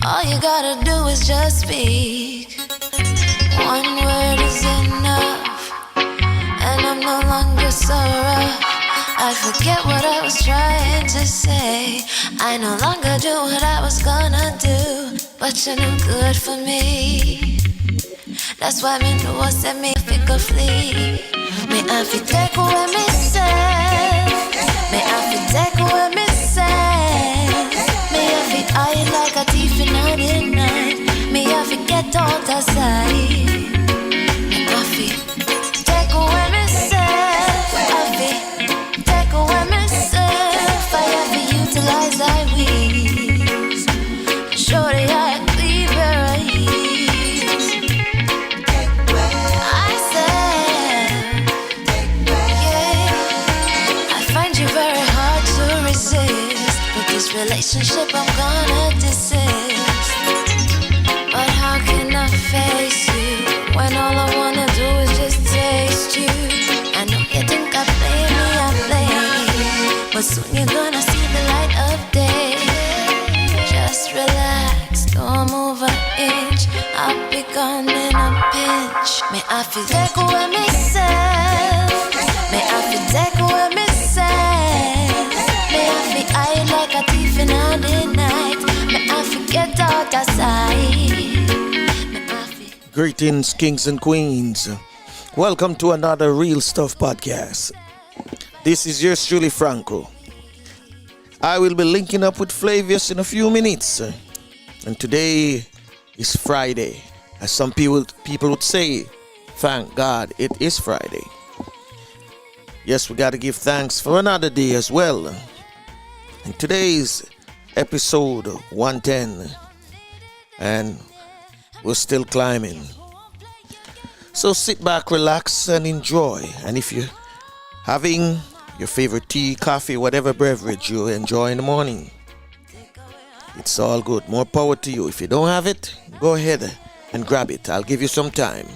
All you gotta do is just speak. One word is enough, and I'm no longer so rough. I forget what I was trying to say. I no longer do what I was gonna do, but you're no good for me. That's why me know what set me pick a flee. Me I fi take away me say. Me I fi take away me say. Me I fi hide like a thief in the night. Me I fi get out of sight. Me I fi take away me say. I fi take away myself. I have to utilize thy wings. Shorty, I leave where I is. I said, yeah, I find you very hard to resist. But this relationship I'm gonna desist. But how can I face you when all I wanna do is just taste you? I know you think I play me, I play, but soon you're gonna see the light of day. Just relax, don't move an inch. I'll be gone in a pinch. May I feel take away myself. May I feel take away myself. May I feel hide like a thief in the night. May I forget out of sight. Greetings, kings and queens. Welcome to another Real Stuff podcast. This is yours truly, Franco. I will be linking up with Flavius in a few minutes. And today is Friday. As some people would say, thank God it is Friday. Yes, we got to give thanks for another day as well. And today's episode 110. And we're still climbing. So sit back, relax, and enjoy. And if you're having your favorite tea, coffee, whatever beverage you enjoy in the morning, it's all good. More power to you. If you don't have it, go ahead and grab it. I'll give you some time.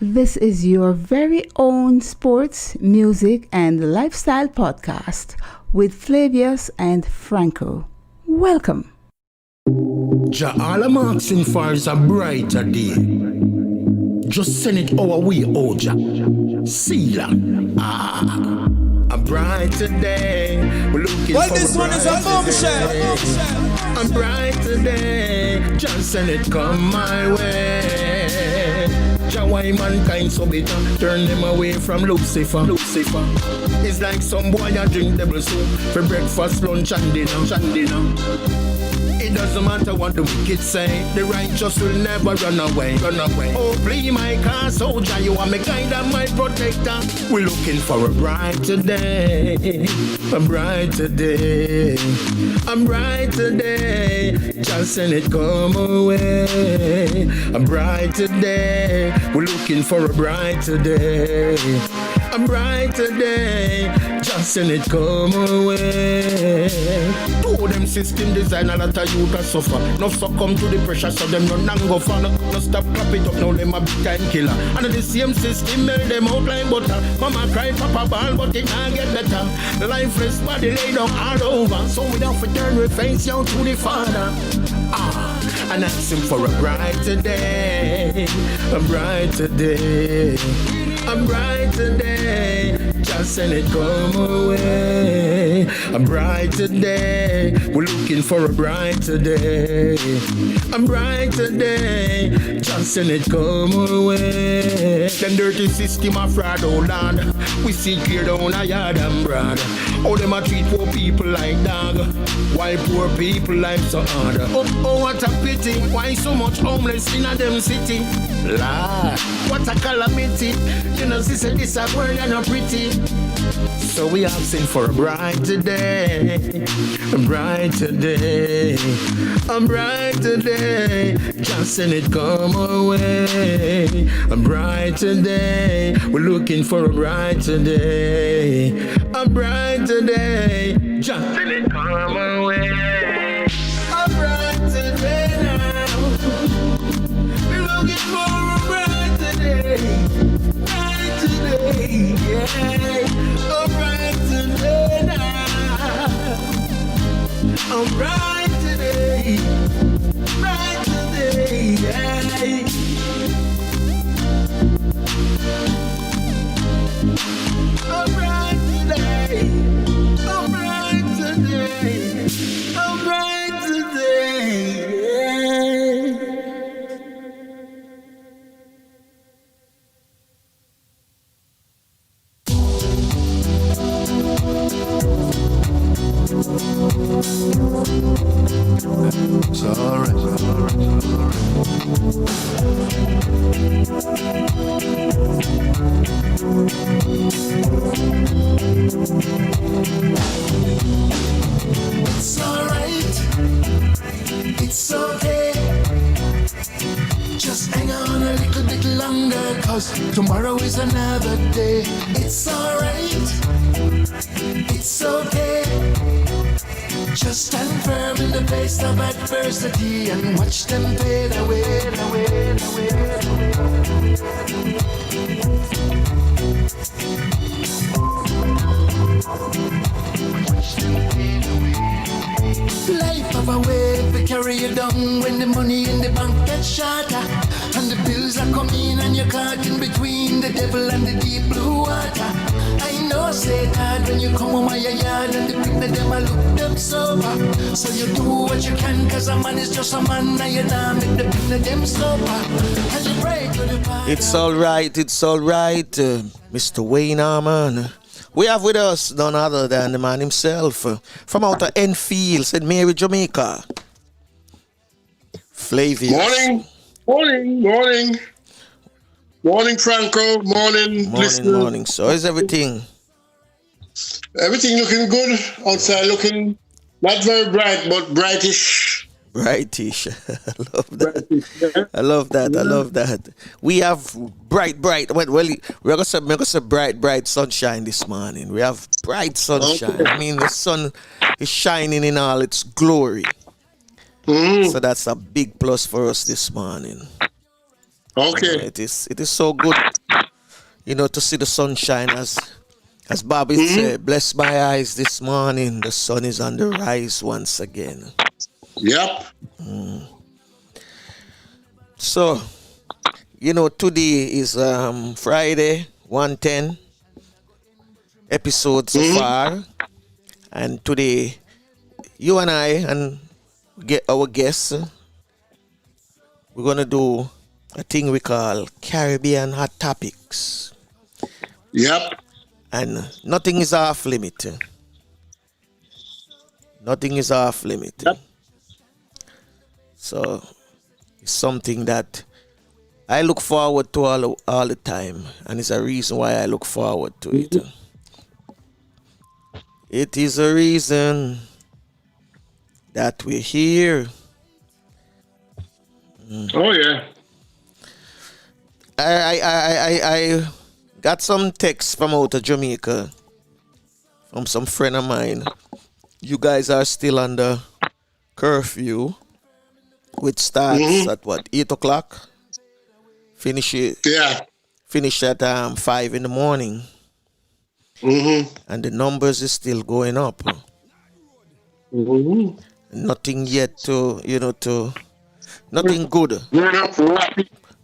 This is your very own sports, music, and lifestyle podcast with Flavius and Franco. Welcome. Jah all I'm asking for is a brighter day. Just send it our way, oh Jah. See ya. A brighter day. We're looking for this one is a bombshell. A brighter day. Just send it come my way. Jah, why mankind so bitter? Turn them away from Lucifer. It's like some boy a drink devil soup for breakfast, lunch and dinner. It doesn't matter what the wicked say, the righteous will never run away. Oh, please, my car soldier, you are my guide and my protector. We're looking for a brighter day, a brighter day, a brighter day. Just send it come away. A brighter day. We're looking for a brighter day, a brighter day. Just send it come away. Two them system designer that a youth a suffer. No succumb to the pressure, so them run and go far. No stop clap it up, now them a big time killer. And the same system melt them out like butter. Mama cry papa ball, but it can't get better. Lifeless body lay down all over, so we don't turn we face out to the Father. And ask him for a brighter day, a brighter day, a brighter day. Just send it come away. A brighter day. We're looking for a brighter day. A brighter day. Just send it come our way. Them dirty system of fraud, oh Lord. We see clear down a yard and broad. How them a treat poor people like dog, while poor people life so hard. Oh, what a pity. Why so much homeless in a them city? Lord, what a calamity. You know, sister, this a world and not pretty. So we asking for a brighter day. A brighter day. A brighter day. Just send it come our way. A brighter day. We're looking for a brighter day. A brighter day. Just send it come our way. A brighter day now. We're looking for a brighter day. Brighter day, yeah. A brighter day now. A brighter day. Brighter day, yeah. A brighter day. A brighter day. A brighter day, yeah. It's alright. It's alright, it's okay. Just hang on a little bit longer, 'cause tomorrow is another day. It's alright, it's okay. Just stand firm in the face of adversity and watch them fade away, away, away, away. Life of a wave to carry you down when the money in the bank gets shorter and the bills are coming and you're caught in between the devil and the deep blue water. I know say that when you come on my yard and the people them I look them sober. So you do what you can, 'cause a man is just a man and you don't make the people them sober. And you pray to the Father. It's all right, Mr. Wayne Harmon. We have with us none other than the man himself from out of Enfield, St. Mary, Jamaica. Flavius. Morning, Franco. Morning, listeners. Morning. So is everything? Everything looking good. Outside looking not very bright, but brightish. Brightish. I love that. I love that. We have bright. Well, we're gonna say bright sunshine this morning. We have bright sunshine. Okay. I mean, the sun is shining in all its glory. So that's a big plus for us this morning. Okay. It is so good, to see the sunshine as Bobby said. Bless my eyes this morning. The sun is on the rise once again. Yep. So, today is Friday, 110 episode so far, and today you and I and get our guests. We're gonna do a thing we call Caribbean Hot Topics. Yep. And nothing is off limit. Yep. So it's something that I look forward to all the time, and it's a reason why I look forward to it. It is a reason that we're here. Oh yeah. I got some texts from out of Jamaica from some friend of mine. You guys are still under curfew, which starts at 8 o'clock. Finish at 5 in the morning. And the numbers is still going up. Nothing yet nothing good.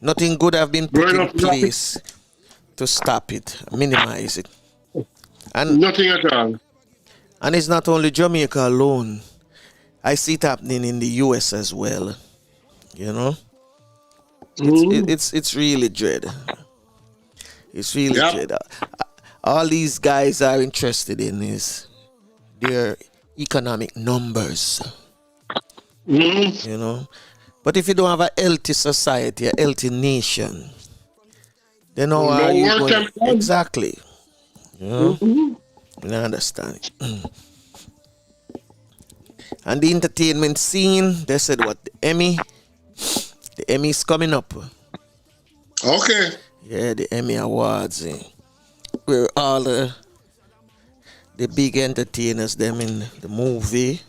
Nothing good have been put in place to stop it, minimize it. And nothing at all. And it's not only Jamaica alone. I see it happening in the US as well. You know? It's really dread. It's really dread. All these guys are interested in is their economic numbers. You know? But if you don't have a healthy society, a healthy nation, then how are you going? Exactly. You know? I understand. And the entertainment scene, they said what? The Emmy is coming up. Okay. Yeah, the Emmy Awards. Where all the big entertainers, them in the movie,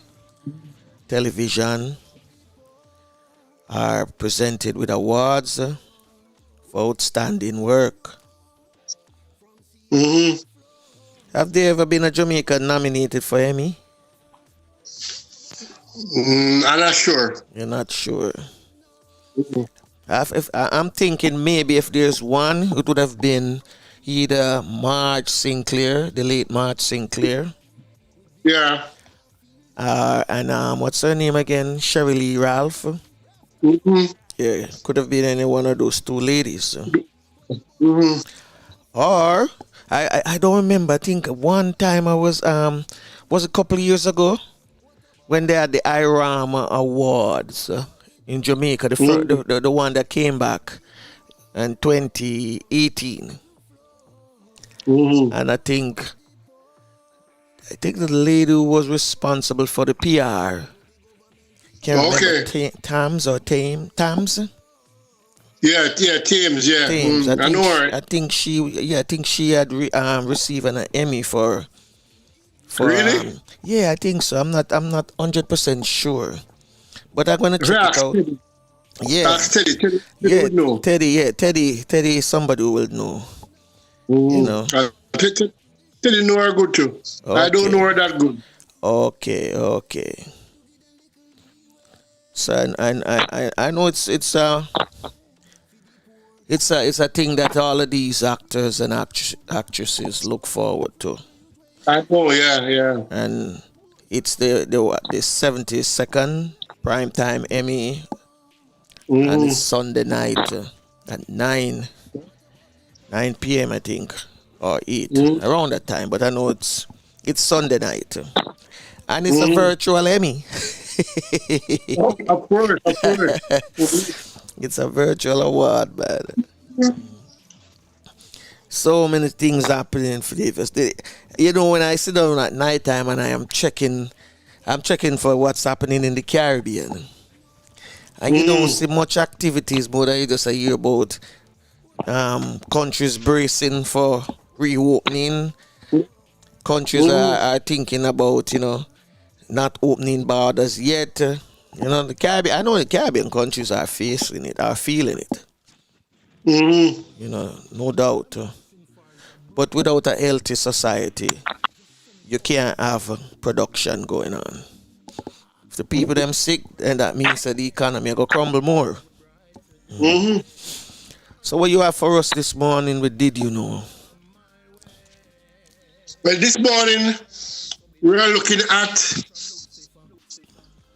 television, are presented with awards for outstanding work. Have there ever been a Jamaican nominated for Emmy? I'm not sure. You're not sure. I'm thinking maybe if there's one, it would have been either Marge Sinclair, the late Marge Sinclair. Yeah. And what's her name again? Shirley Lee Ralph. Yeah, could have been any one of those two ladies. Or I don't remember. I think one time I was a couple of years ago when they had the IRAM Awards in Jamaica, the one that came back in 2018. And I think the lady who was responsible for the PR. Can't remember Tams or Tams. Yeah, Thames, yeah. Thames. I know her. I think she had received an Emmy for really? Yeah, I think so. I'm not 100% sure, but I'm gonna check it out. Yeah, Teddy yeah, would know. Teddy, somebody who will know. You know, Teddy know her good too. Okay. I don't know her that good. Okay. So and I know it's a thing that all of these actors and actresses look forward to. I know, yeah. And it's the 72nd primetime Emmy, and it's Sunday night at 9 p.m. I think, or 8 around that time. But I know it's Sunday night, and it's a virtual Emmy. Of course. It's a virtual award, man. So many things happening for Flavius. You know, when I sit down at night time and I'm checking for what's happening in the Caribbean. And you don't see much activities, but you just hear about countries bracing for reopening. Countries are thinking about, not opening borders yet. The Caribbean, I know the Caribbean countries are feeling it. No doubt. But without a healthy society, you can't have production going on. If the people them sick, then that means that the economy will crumble more. So what you have for us this morning with Did You Know? Well, this morning we are looking at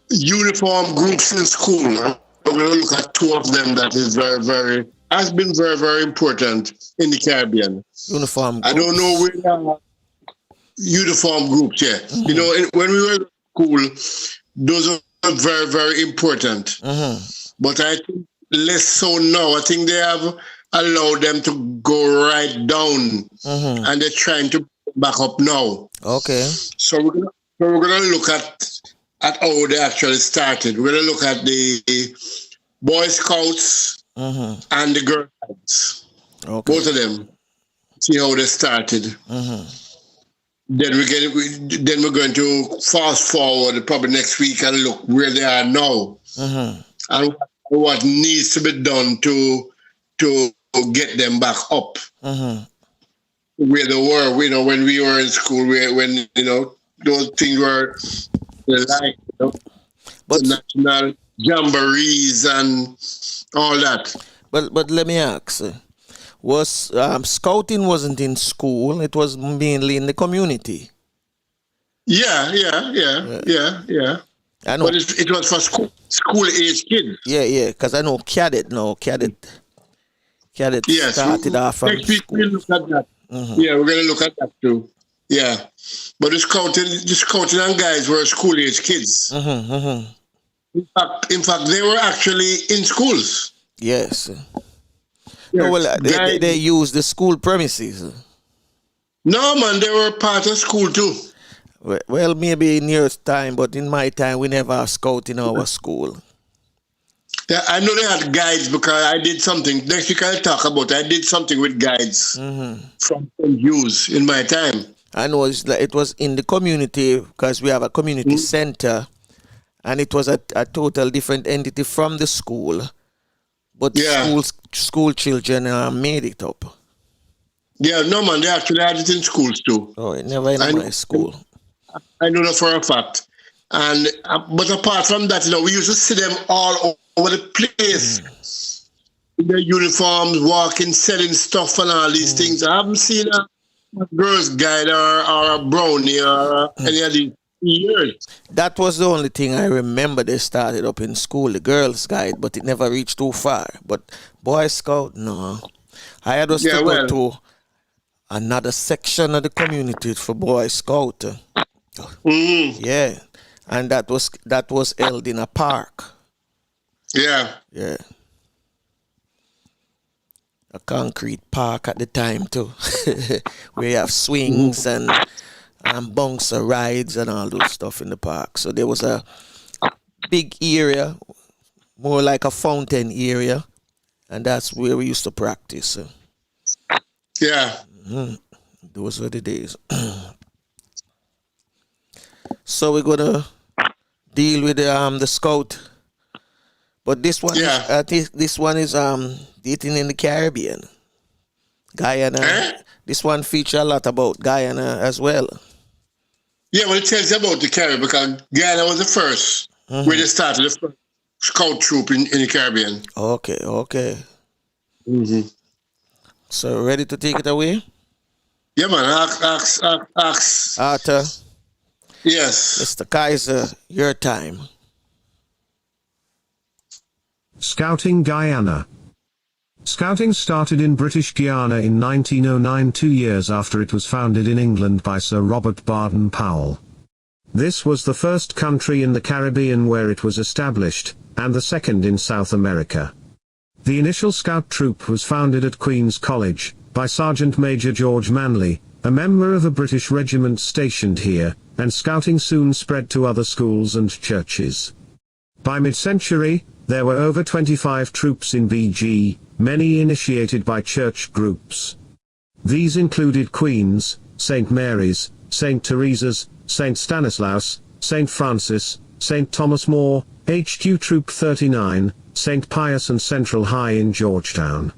uniform groups in school. We're going to look at two of them that is has been very, very important in the Caribbean. Uniform groups. I don't know where they are. Uniform groups, yeah. When we were in school, those are very, very important. But I think less so now. I think they have allowed them to go right down, and they're trying to back up now. Okay. So we're gonna look at how they actually started. We're gonna look at the Boy Scouts and the Girl Scouts. Okay. Both of them. See how they started. Then we're going to fast forward probably next week and look where they are now, and what needs to be done to get them back up where they were. When we were in school, when those things were like but the national jamborees and all that. But let me ask. Was scouting wasn't in school, it was mainly in the community. Yeah. I know. But it was for school age kids. Yeah, because I know cadet now. Cadet Yes. started off from Next week school. we'll look at that. Yeah, we're gonna look at that too. Yeah. But the scouting and guys were school age kids. In fact, they were actually in schools. Yes. Yes. No, well, they used the school premises. No, man, they were part of school too. Well, maybe in your time, but in my time, we never had scout in our school. Yeah, I know they had guides because I did something. Next week I'll talk about it. I did something with guides from Hughes in my time. I know it was in the community because we have a community center, and it was a total different entity from the school. But school children made it up. Yeah, no, man, they actually had it in schools too. Oh, it never in my school. I know that for a fact. And but apart from that, we used to see them all over the place in their uniforms, walking, selling stuff and all these things. I haven't seen a girls' guide or a brownie or any of these years. That was the only thing I remember they started up in school, the girls' guide, but it never reached too far. But Boy Scout, no. I had us to go to another section of the community for Boy Scout. Yeah. And that was held in a park. Yeah. A concrete park at the time too. Where you have swings and bouncer rides and all those stuff in the park. So there was a big area, more like a fountain area, and that's where we used to practice. Yeah. Those were the days. So we're gonna deal with the scout, but this one, this one is dating in the Caribbean, Guyana. This one features a lot about Guyana as well. Yeah, well, it tells you about the Caribbean because Guyana was the first where they started the first scout troop in the Caribbean. Okay. So ready to take it away? Yeah, man. Ask. Arthur. Yes. Mr. Kaiser, your time. Scouting Guyana. Scouting started in British Guiana in 1909, 2 years after it was founded in England by Sir Robert Baden-Powell. This was the first country in the Caribbean where it was established, and the second in South America. The initial scout troop was founded at Queen's College, by Sergeant Major George Manley, a member of a British regiment stationed here, and scouting soon spread to other schools and churches. By mid-century, there were over 25 troops in BG, many initiated by church groups. These included Queen's, St. Mary's, St. Teresa's, St. Stanislaus, St. Francis, St. Thomas More, HQ Troop 39, St. Pius and Central High in Georgetown.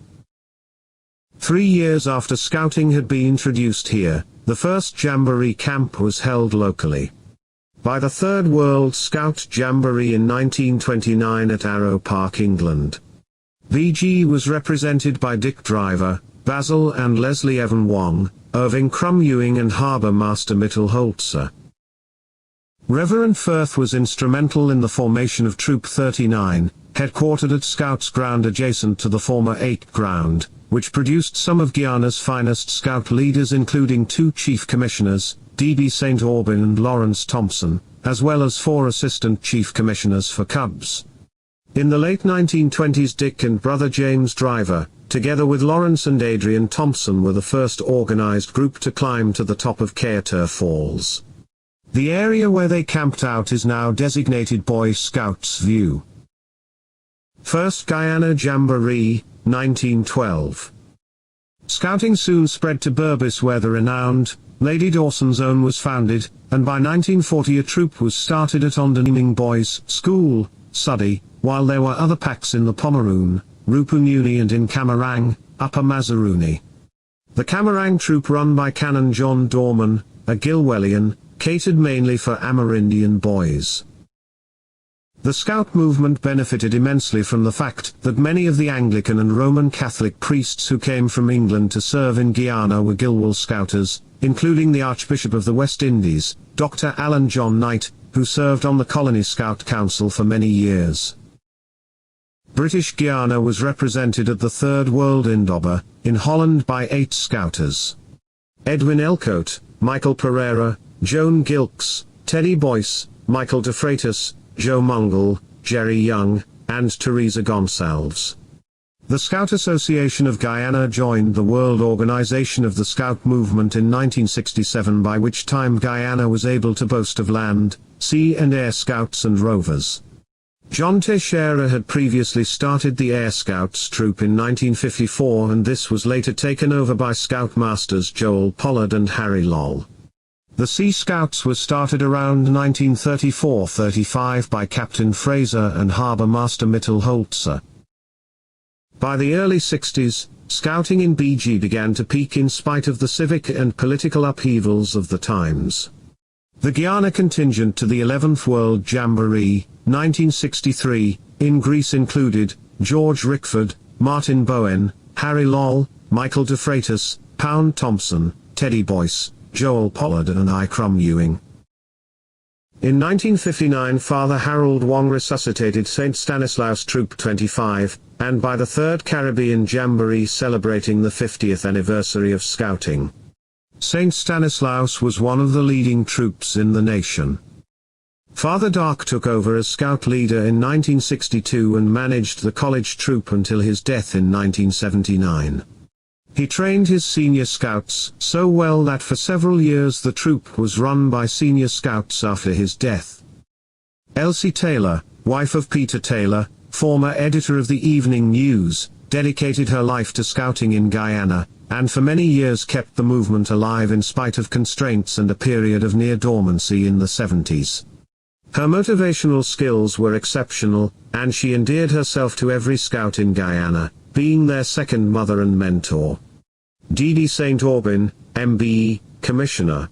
3 years after scouting had been introduced here, the first Jamboree camp was held locally. By the Third World Scout Jamboree in 1929 at Arrow Park, England. VG was represented by Dick Driver, Basil and Leslie Evan Wong, Irving Crum Ewing and Harbour Master Mittel Holzer. Reverend Firth was instrumental in the formation of Troop 39, headquartered at Scouts Ground adjacent to the former 8 Ground, which produced some of Guyana's finest scout leaders, including 2 chief commissioners, D.B. St. Aubin and Lawrence Thompson, as well as 4 assistant chief commissioners for Cubs. In the late 1920s, Dick and brother James Driver, together with Lawrence and Adrian Thompson, were the first organized group to climb to the top of Kayatur Falls. The area where they camped out is now designated Boy Scouts View. First Guyana Jamboree, 1912. Scouting soon spread to Berbice, where the renowned Lady Dawson's Own was founded, and by 1940 a troop was started at Onderniming Boys' School, Suddy, while there were other packs in the Pomeroon, Rupununi and in Camarang, Upper Mazaruni. The Camarang troop, run by Canon John Dorman, a Gilwellian, catered mainly for Amerindian boys. The Scout movement benefited immensely from the fact that many of the Anglican and Roman Catholic priests who came from England to serve in Guyana were Gilwell Scouters, including the Archbishop of the West Indies, Dr. Alan John Knight, who served on the Colony Scout Council for many years. British Guiana was represented at the Third World Indaba, in Holland by 8 scouters. Edwin Elcote, Michael Pereira, Joan Gilks, Teddy Boyce, Michael de Freitas, Joe Mungle, Jerry Young, and Teresa Gonçalves. The Scout Association of Guyana joined the World Organization of the Scout Movement in 1967, by which time Guyana was able to boast of land, sea and air scouts and rovers. John Teixeira had previously started the Air Scouts troop in 1954, and this was later taken over by Scoutmasters Joel Pollard and Harry Loll. The Sea Scouts was started around 1934-35 by Captain Fraser and Harbour Master Mittel Holzer. By the early 60s, scouting in BG began to peak in spite of the civic and political upheavals of the times. The Guyana contingent to the 11th World Jamboree, 1963, in Greece included George Rickford, Martin Bowen, Harry Loll, Michael de Freitas, Pound Thompson, Teddy Boyce, Joel Pollard and Ikram Ewing. In 1959 Father Harold Wong resuscitated St. Stanislaus Troop 25, and by the Third Caribbean Jamboree celebrating the 50th anniversary of Scouting, St. Stanislaus was one of the leading troops in the nation. Father Dark took over as Scout leader in 1962 and managed the college troop until his death in 1979. He trained his senior scouts so well that for several years the troop was run by senior scouts after his death. Elsie Taylor, wife of Peter Taylor, former editor of the Evening News, dedicated her life to scouting in Guyana, and for many years kept the movement alive in spite of constraints and a period of near dormancy in the 70s. Her motivational skills were exceptional, and she endeared herself to every scout in Guyana, being their second mother and mentor. Didi St. Aubin, MBE, Commissioner.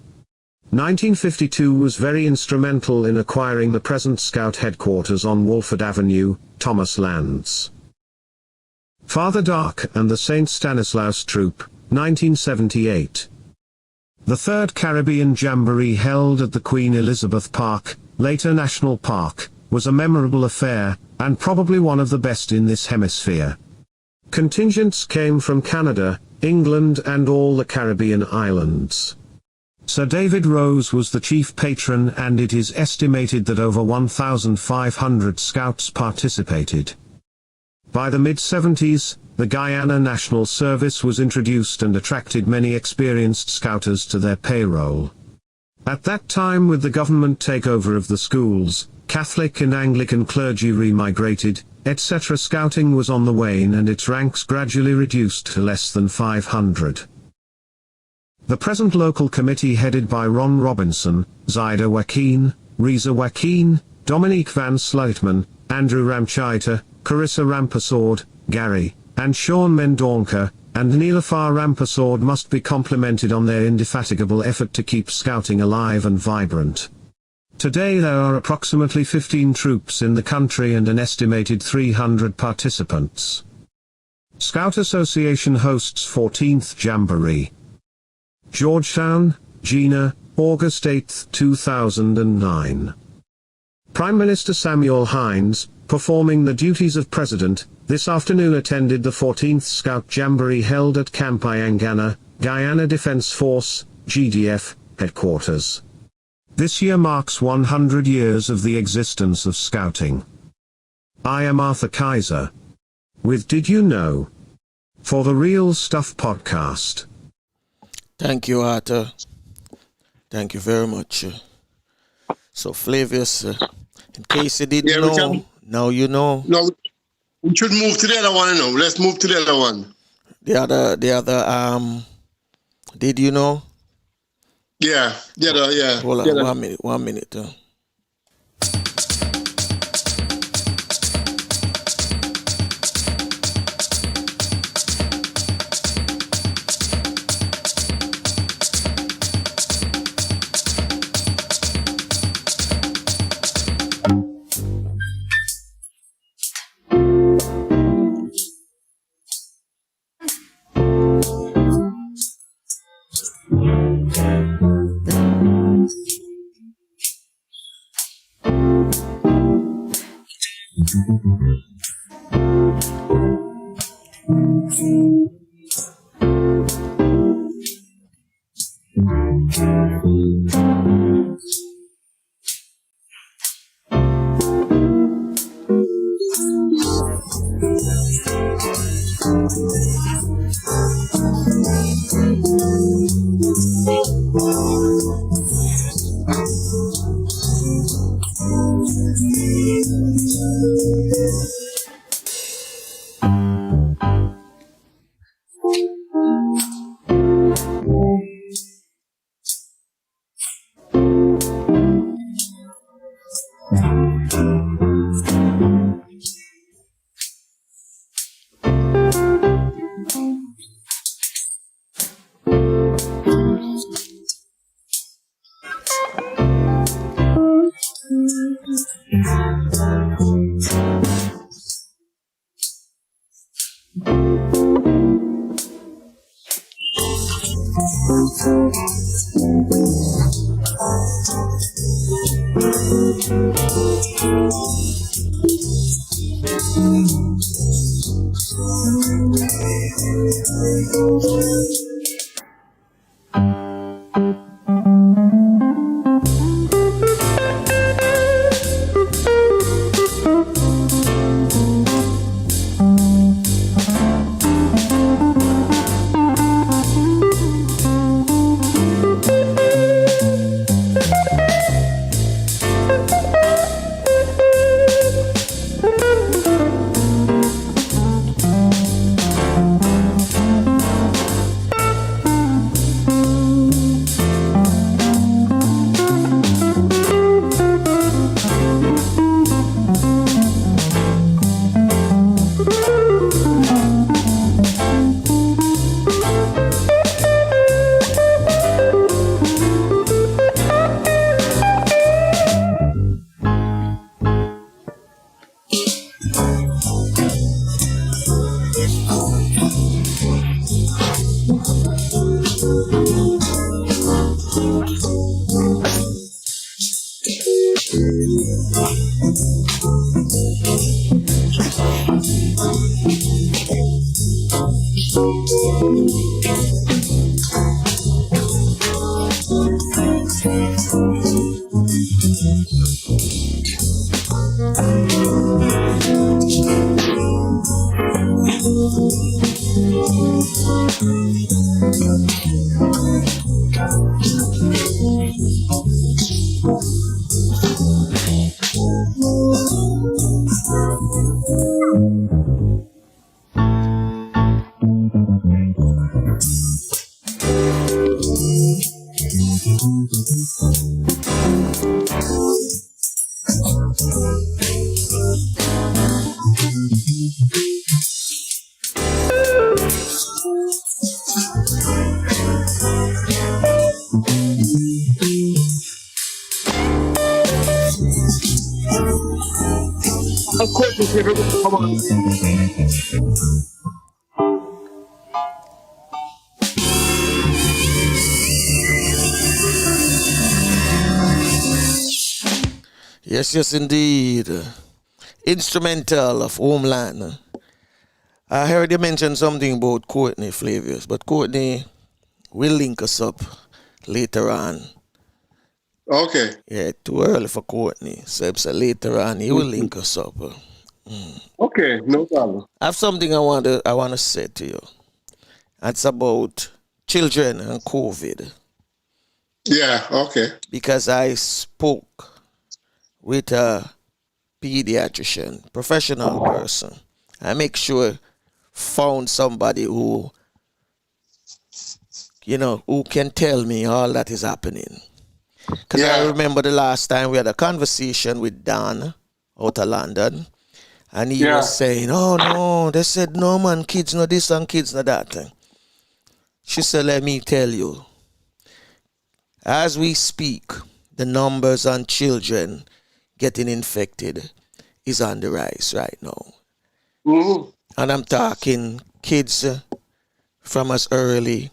1952 was very instrumental in acquiring the present Scout headquarters on Wolford Avenue, Thomas Lands. Father Dark and the St. Stanislaus Troop, 1978. The Third Caribbean Jamboree, held at the Queen Elizabeth Park, later National Park, was a memorable affair, and probably one of the best in this hemisphere. Contingents came from Canada, England and all the Caribbean islands. Sir David Rose was the chief patron, and it is estimated that over 1,500 scouts participated. By the mid-70s, the Guyana National Service was introduced and attracted many experienced scouters to their payroll. At that time, with the government takeover of the schools, Catholic and Anglican clergy remigrated, etc. Scouting was on the wane and its ranks gradually reduced to less than 500. The present local committee, headed by Ron Robinson, Zaida Joaquin, Reza Joaquin, Dominique Van Sluitman, Andrew Ramchaita, Carissa Rampasord, Gary, and Sean Mendonca, and Neelafar Rampasord must be complimented on their indefatigable effort to keep scouting alive and vibrant. Today there are approximately 15 troops in the country and an estimated 300 participants. Scout Association hosts 14th Jamboree. Georgetown, Gina, August 8, 2009. Prime Minister Samuel Hines, performing the duties of President, this afternoon attended the 14th Scout Jamboree held at Camp Iangana, Guyana Defence Force, GDF, headquarters. This year marks 100 years of the existence of Scouting. I am Arthur Kaiser, with Did You Know? For the Real Stuff podcast. Thank you, Arthur. Thank you very much. So, Flavius, in case you didn't know, now you know. No, we should move to the other one now. Let's move to the other one. The other, did you know? Yeah, yeah. Hold on, 1 minute. Come on. Yes, indeed. Instrumental of Homeland. I heard you mention something about Courtney, Flavius, but Courtney will link us up later on. Okay. Yeah, too early for Courtney. So later on, he will link us up. Okay, no problem. I have something I want to say to you. It's about children and COVID. Yeah, okay. Because I spoke with a pediatrician, professional person. I make sure found somebody who, who can tell me all that is happening. Because I remember the last time we had a conversation with Dan out of London, and he was saying, oh no, they said no man, kids no this and kids no that. She said, let me tell you, as we speak, the numbers on children getting infected is on the rise right now. Mm-hmm. And I'm talking kids from as early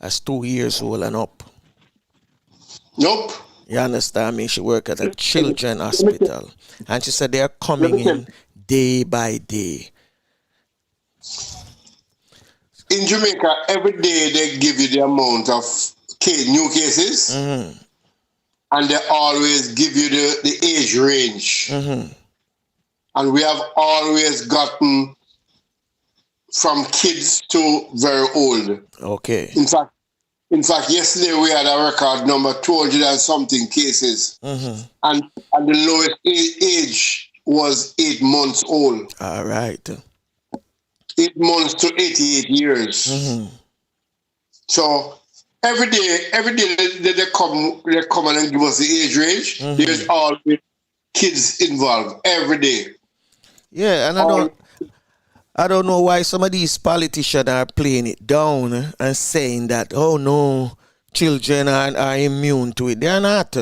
as 2 years old and up. Nope. You understand me? She worked at a children's hospital. And she said they are coming in day by day. in Jamaica, every day they give you the amount of new cases, and they always give you the age range. And we have always gotten from kids to very old. Okay. In fact, yesterday we had a record number 200 and something cases, and the lowest age was 8 months old. All right. 8 months to 88 years. So every day they come and give us the age range. There's always kids involved every day. Yeah, and I don't know why some of these politicians are playing it down and saying that, oh no, children are immune to it. They are not.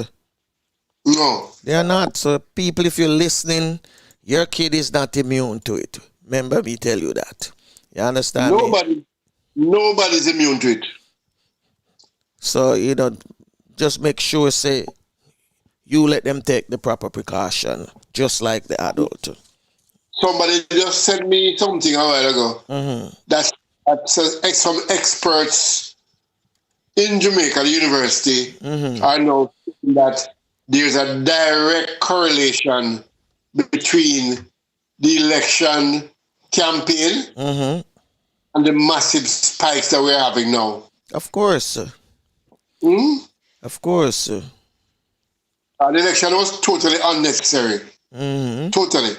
No. They are not. So people, if you're listening, your kid is not immune to it. Remember me tell you that. You understand me? Nobody's immune to it. So, just make sure, say, you let them take the proper precaution, just like the adult. Somebody just sent me something a while ago. That says some experts in Jamaica, the university, are now saying that there's a direct correlation between the election campaign and the massive spikes that we're having now. Of course. Of course. The election was totally unnecessary. Totally.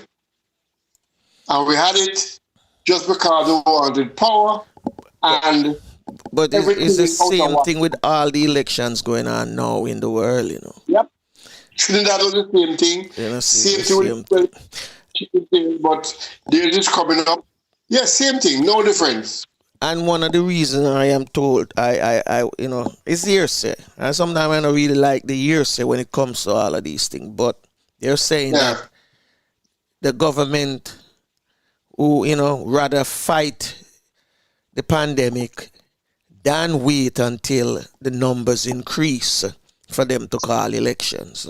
And we had it just because we wanted power, and but it's the same thing with all the elections going on now in the world, Yep. Trinidad was the same thing. Same thing. But there's this coming up. Yeah, same thing, no difference. And one of the reasons I am told, it's hearsay. And sometimes I don't really like the hearsay when it comes to all of these things. But they're saying that the government who, rather fight the pandemic than wait until the numbers increase for them to call elections.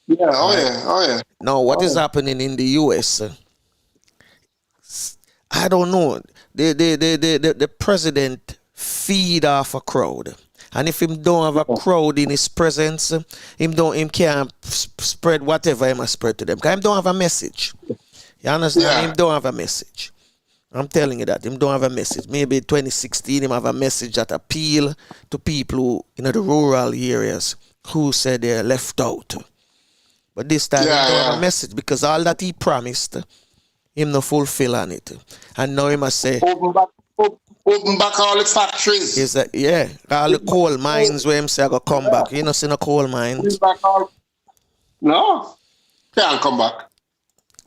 Yeah, oh yeah. Now, what is happening in the US? I don't know. The president feed off a crowd. And if him don't have a crowd in his presence, him can't spread whatever he must spread to them. Because him don't have a message. You understand? Yeah. Him don't have a message. I'm telling you that. Him don't have a message. Maybe 2016 him have a message that appeal to people who, the rural areas who said they're left out. But this time he don't have a message because all that he promised, him no fulfill on it. And now he must say open back all the factories. Is that all the coal mines where him say I go come back. You know, see no coal mines. No. Can't come back.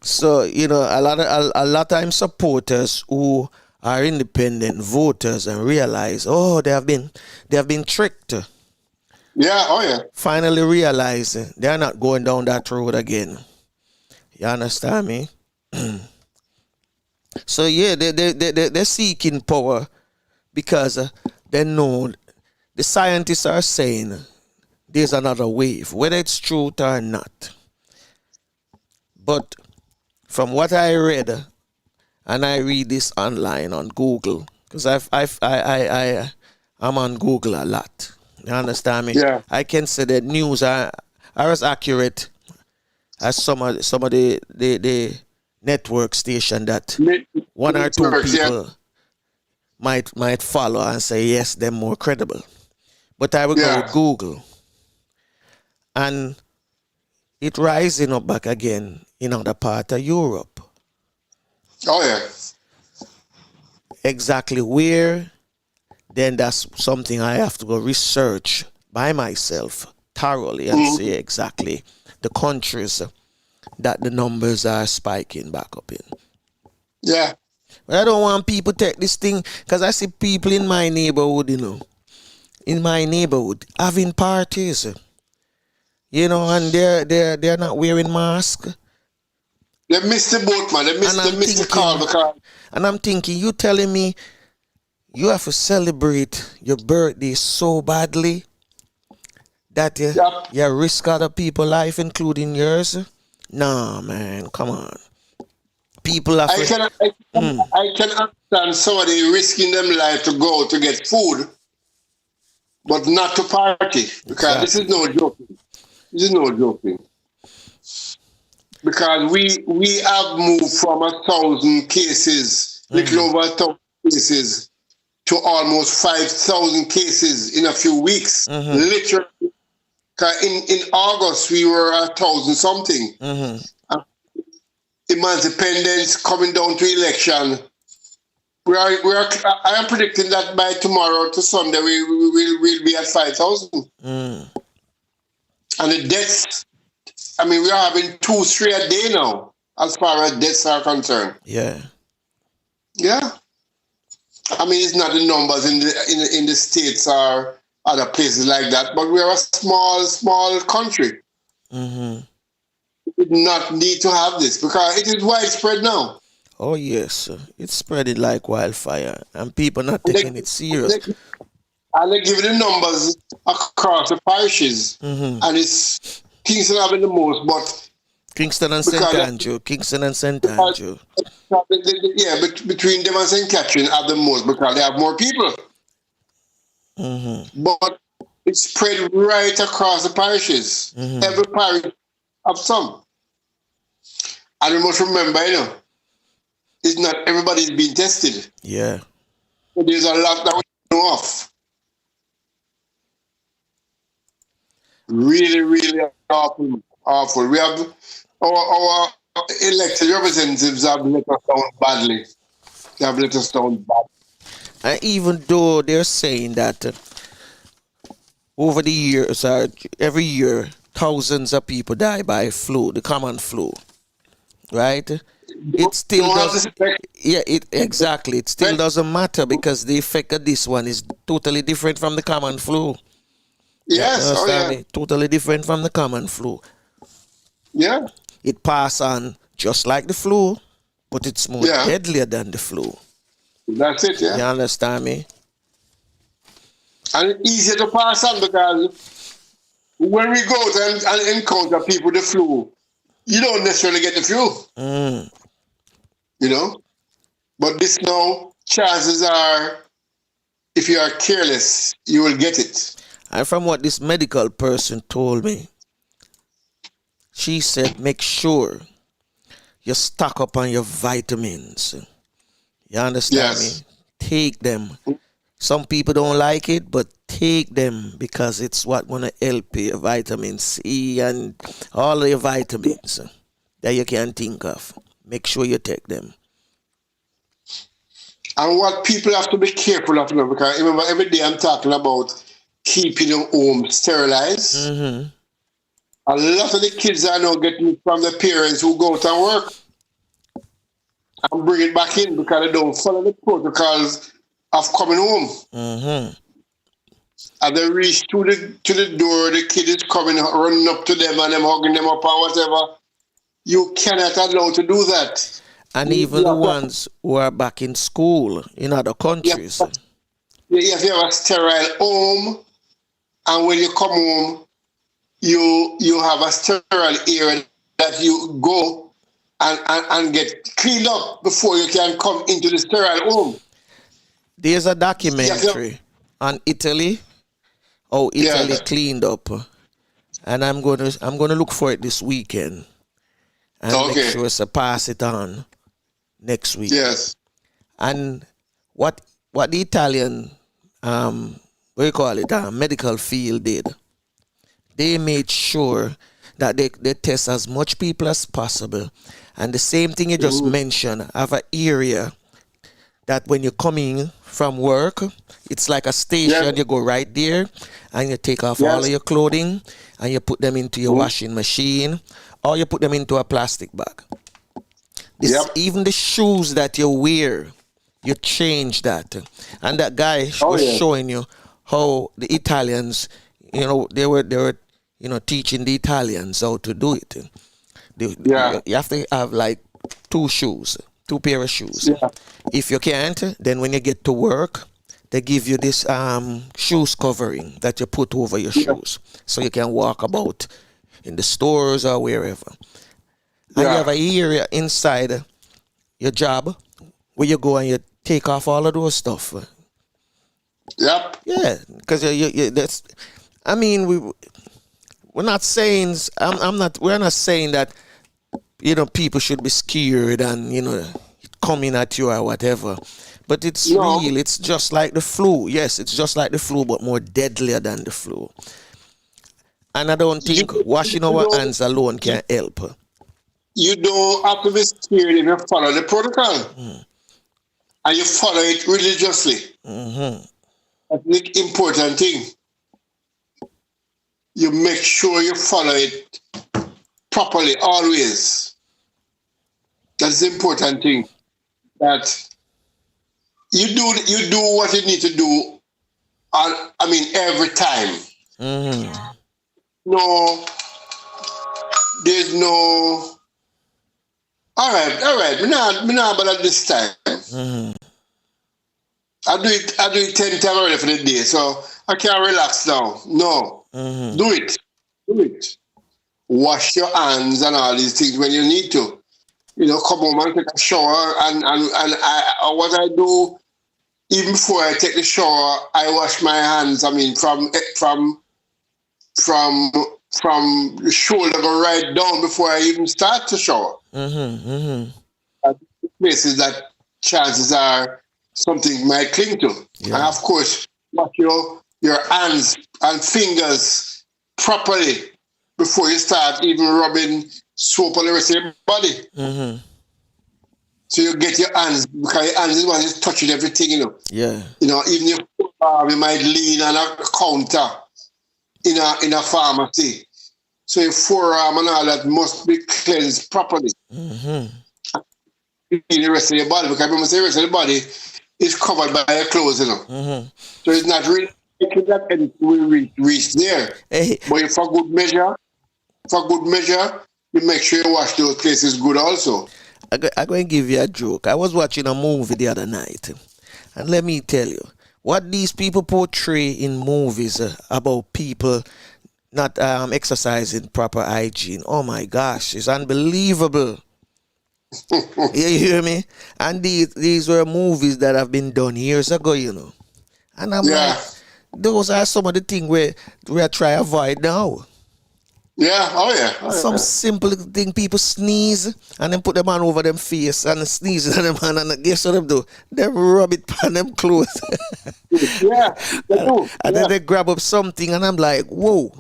So, a lot of supporters who are independent voters and realize, they have been tricked. Yeah, oh yeah. Finally realize they're not going down that road again. You understand me? So they're seeking power because they know the scientists are saying there's another wave, whether it's true or not. But from what I read, and I read this online on Google, because I'm on Google a lot. You understand me? Yeah. I can say that news are as accurate as some of the network station that one or two people might follow and say yes, they're more credible. But I will go with Google, and it rising up back again in other part of Europe. Oh yeah. Exactly where? Then that's something I have to go research by myself thoroughly and see exactly the countries that the numbers are spiking back up in. Yeah. But I don't want people to take this thing because I see people in my neighborhood, having parties. And they're not wearing masks. They missed the boat, man. They missed the call because. And I'm thinking, you telling me you have to celebrate your birthday so badly that you risk other people's life, including yours? Nah, man, come on. People are. I can understand somebody risking them life to go to get food, but not to party, because this is no joking. This is no joking. Because we have moved from 1,000 cases, little over 1,000 cases, to almost 5,000 cases in a few weeks. Literally. In August, we were 1,000 something. Independence coming down to election. I am predicting that by tomorrow to Sunday, we'll be at 5,000. And the deaths, I mean, we are having 2-3 a day now, as far as deaths are concerned. Yeah. Yeah. I mean, it's not the numbers in the States or other places like that, but we are a small country. We did not need to have this because it is widespread now. Oh yes, it's spreading like wildfire, and people not taking it serious. And they give the numbers across the parishes, and it's Kingston having the most, but Kingston and St. Andrew. Yeah, but between them and St. Catherine have the most because they have more people. But it's spread right across the parishes. Every parish have some. And we must remember, it's not everybody is being tested. Yeah. So there's a lot that we know of. Really, really awful. We have our elected representatives have let us down badly. They have let us down badly. And even though they're saying that over the years, every year, thousands of people die by flu, the common flu, right? It still doesn't. Yeah, exactly. It still doesn't matter because the effect of this one is totally different from the common flu. Yes, totally different from the common flu. Yeah. It passes on just like the flu, but it's more deadlier than the flu. That's it, yeah. You understand me? And it's easier to pass on because when we go out and encounter people with the flu, you don't necessarily get the flu. But this now, chances are, if you are careless, you will get it. And from what this medical person told me, she said, make sure you stock up on your vitamins. You understand me? Take them. Some people don't like it, but take them because it's what gonna help you. Vitamin C and all your vitamins that you can think of. Make sure you take them. And what people have to be careful of now, because remember every day I'm talking about keeping your home sterilized. A lot of the kids are now getting from the parents who go to work and bring it back in because they don't follow the protocols of coming home. And they reach to the door, the kid is coming, running up to them and them hugging them up and whatever. You cannot allow to do that. And even the ones who are back in school in other countries. You have to have a sterile home, and when you come home, you have a sterile area that you go and get cleaned up before you can come into the sterile home. There's a documentary on Italy, how Italy cleaned up, and I'm gonna look for it this weekend and make sure to pass it on next week. Yes. And what the Italian medical field did, they made sure that they test as much people as possible. And the same thing you just mentioned, have an area that when you're coming from work, it's like a station. You go right there and you take off all of your clothing and you put them into your washing machine or you put them into a plastic bag. Even the shoes that you wear, you change that. And that guy was showing you how the Italians, they were teaching the Italians how to do it. You have to have like two pair of shoes. If you can't, then when you get to work, they give you this shoes covering that you put over your shoes so you can walk about in the stores or wherever. And you have an area inside your job, where you go and you take off all of those stuff. Yep. Yeah, because that's. I mean, we're not saying. We're not saying that. People should be scared and coming at you or whatever. But it's real. It's just like the flu. Yes, it's just like the flu, but more deadlier than the flu. And I don't think washing our hands alone can help. You don't have to be scared if you follow the protocol. And you follow it religiously. That's the important thing. You make sure you follow it properly, always. That's the important thing. That you do what you need to do. Every time. No, there's no. All right. Me not but at this time. I do it 10 times already for the day, so I can't relax now. No, do it. Wash your hands and all these things when you need to. Come home and take a shower, and what I do even before I take the shower, I wash my hands. From the shoulder go right down before I even start to shower. Places that chances are something might cling to. Yeah. And of course, wash your hands and fingers properly before you start even rubbing soap on the rest of your body. So you get your hands, because your hands is one is touching everything, Yeah. Even if you might lean on a counter in a pharmacy. So your forearm and all that must be cleansed properly. The rest of your body, because remember the rest of the body is covered by your clothes, So it's not really that anything will reach there. Hey. But for good measure, you make sure you wash those places good also. I'm going to give you a joke. I was watching a movie the other night, and let me tell you, what these people portray in movies about people not exercising proper hygiene, oh my gosh, it's unbelievable. You hear me? And these were movies that have been done years ago, And I'm like, those are some of the things where we are trying to avoid now. Yeah, oh yeah. Some simple thing, people sneeze and then put them on over them face and sneeze on them hand, and guess what them do? They rub it on them clothes. Yeah, they do. And then they grab up something and I'm like, whoa.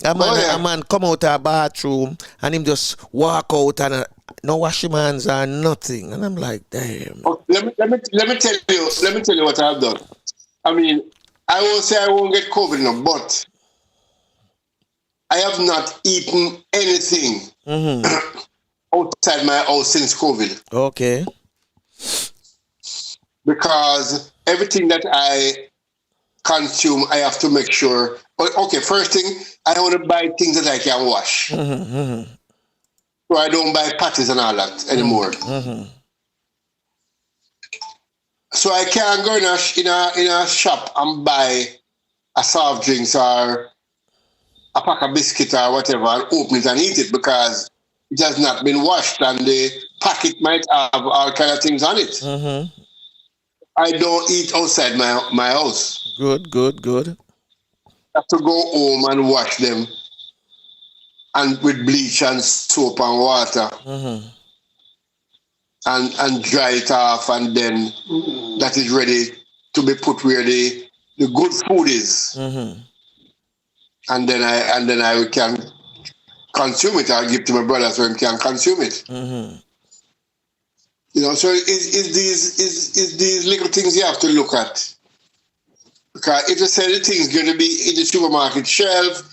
A man come out of a bathroom and him just walk out and no wash him hands or nothing. And I'm like, damn. Okay, let me tell you what I've done. I won't say I won't get COVID now, but I have not eaten anything outside my house since COVID. Okay. Because everything that I consume, I have to make sure. Okay, first thing, I want to buy things that I can wash. So I don't buy patties and all that anymore. So I can't go in a shop and buy a soft drinks or a pack of biscuit or whatever and open it and eat it, because it has not been washed and the packet might have all kind of things on it. I don't eat outside my house. Good. I have to go home and wash them, and with bleach and soap and water, and dry it off, and then that is ready to be put where the good food is. And then I can consume it. I'll give to my brother so he can consume it. So it's these little things you have to look at. Because if you say the thing's going to be in the supermarket shelf,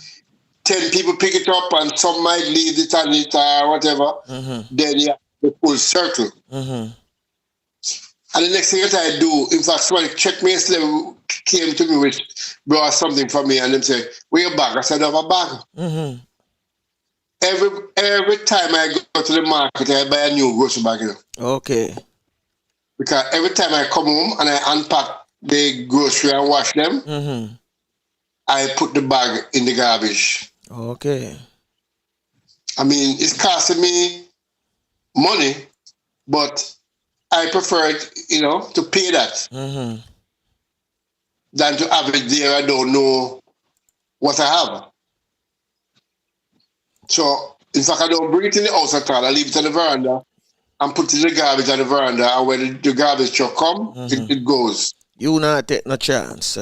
10 people pick it up and some might leave it on it or whatever, then you have the full circle. And the next thing that I do, in fact, somebody checked me yesterday, came to me with brought something for me, and them say, "Where your bag?" I said, "I have a bag." Every time I go to the market, I buy a new grocery bag. Okay. Because every time I come home and I unpack the grocery and wash them, I put the bag in the garbage. Okay. It's costing me money, but I prefer it, to pay that than to have it there. I don't know what I have. So, in fact, I don't bring it in the house at all. I leave it on the veranda and put it in the garbage on the veranda. And when the garbage truck come, it goes. You not take no chance.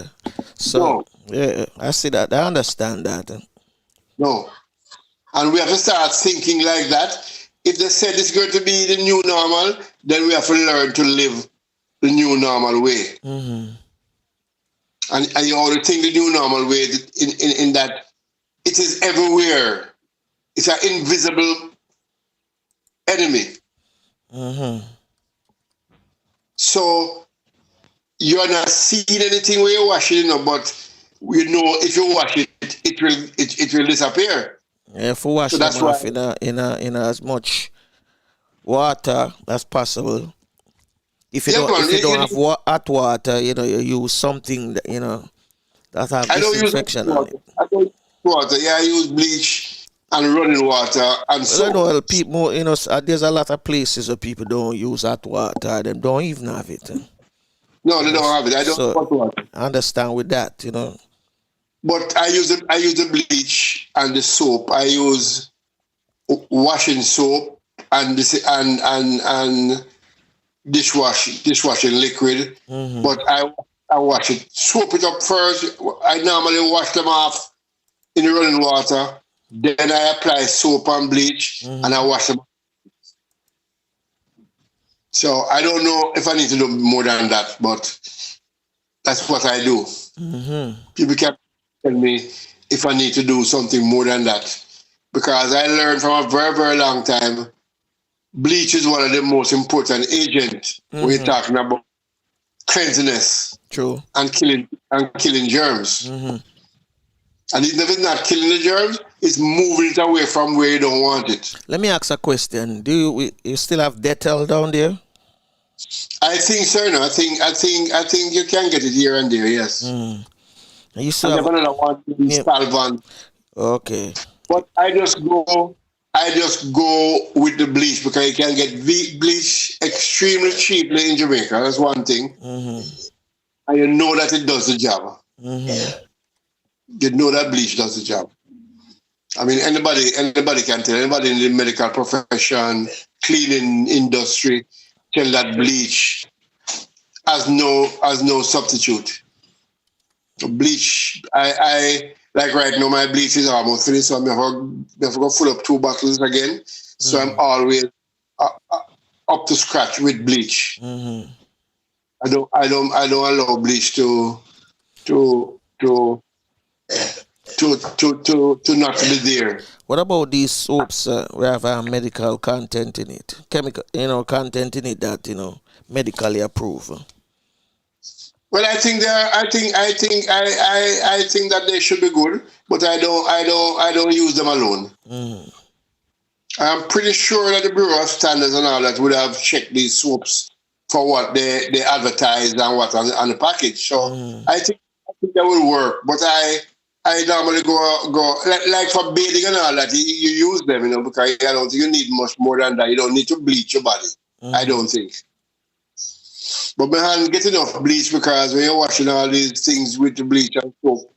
So, No. yeah, I see that. I understand that. No. And we have to start thinking like that. If they said it's going to be the new normal, then we have to learn to live the new normal way. And you ought to think the new normal way in that it is everywhere. It's an invisible enemy. So you're not seeing anything when you wash it, but if you wash it, it will disappear. Yeah, if you wash them off in as much water as possible. If you don't have hot water, you use something that that have disinfection on it. I don't use water. Yeah, I use bleach and running water and soap. Well, people, there's a lot of places where people don't use hot water. They don't even have it. No, they don't have it. I don't have hot water. I understand with that, But I use the bleach and the soap. I use washing soap and dishwashing liquid. But I wash it, soap it up first. I normally wash them off in the running water. Then I apply soap and bleach and I wash them. So I don't know if I need to do more than that, but that's what I do. People can tell me if I need to do something more than that, because I learned from a very, very long time, bleach is one of the most important agents when you're talking about cleanliness. True. And killing germs. And even if it's not killing the germs, it's moving it away from where you don't want it. Let me ask a question. Do you still have Dettol down there? I think so. I think you can get it here and there. Yes. You still have another one in Salvan. Okay. But I just go with the bleach because you can get bleach extremely cheaply in Jamaica. That's one thing. And you know that it does the job. You know that bleach does the job. I mean, anybody can tell. Anybody in the medical profession, cleaning industry, tell that bleach has no substitute. Bleach, I like right now, my bleach is almost finished, so I'm going to go fill up 2 bottles again. So I'm always up to scratch with bleach. I don't allow bleach to not be there. What about these soaps where have medical content in it? Chemical, content in it that, medically approved. Well, I think that they should be good, but I don't use them alone. I'm pretty sure that the Bureau of Standards and all that would have checked these soaps for what they advertise and what on the package. So I think that will work. But I normally go like for bathing and all that. You use them, because I don't think you need much more than that. You don't need to bleach your body. I don't think. But my hand get enough bleach because when you're washing all these things with the bleach and soap,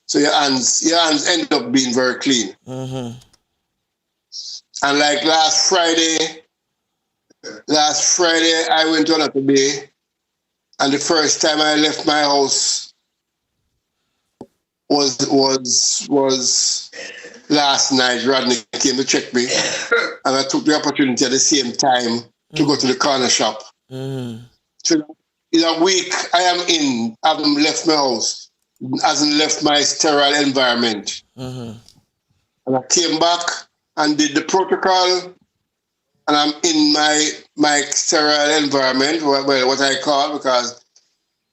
so your hands end up being very clean. And like last Friday, I went to another bay, and the first time I left my house was last night. Rodney came to check me, and I took the opportunity at the same time to go to the corner shop. So in a week I haven't left my house, hasn't left my sterile environment. And I came back and did the protocol, and I'm in my sterile environment, what I call, because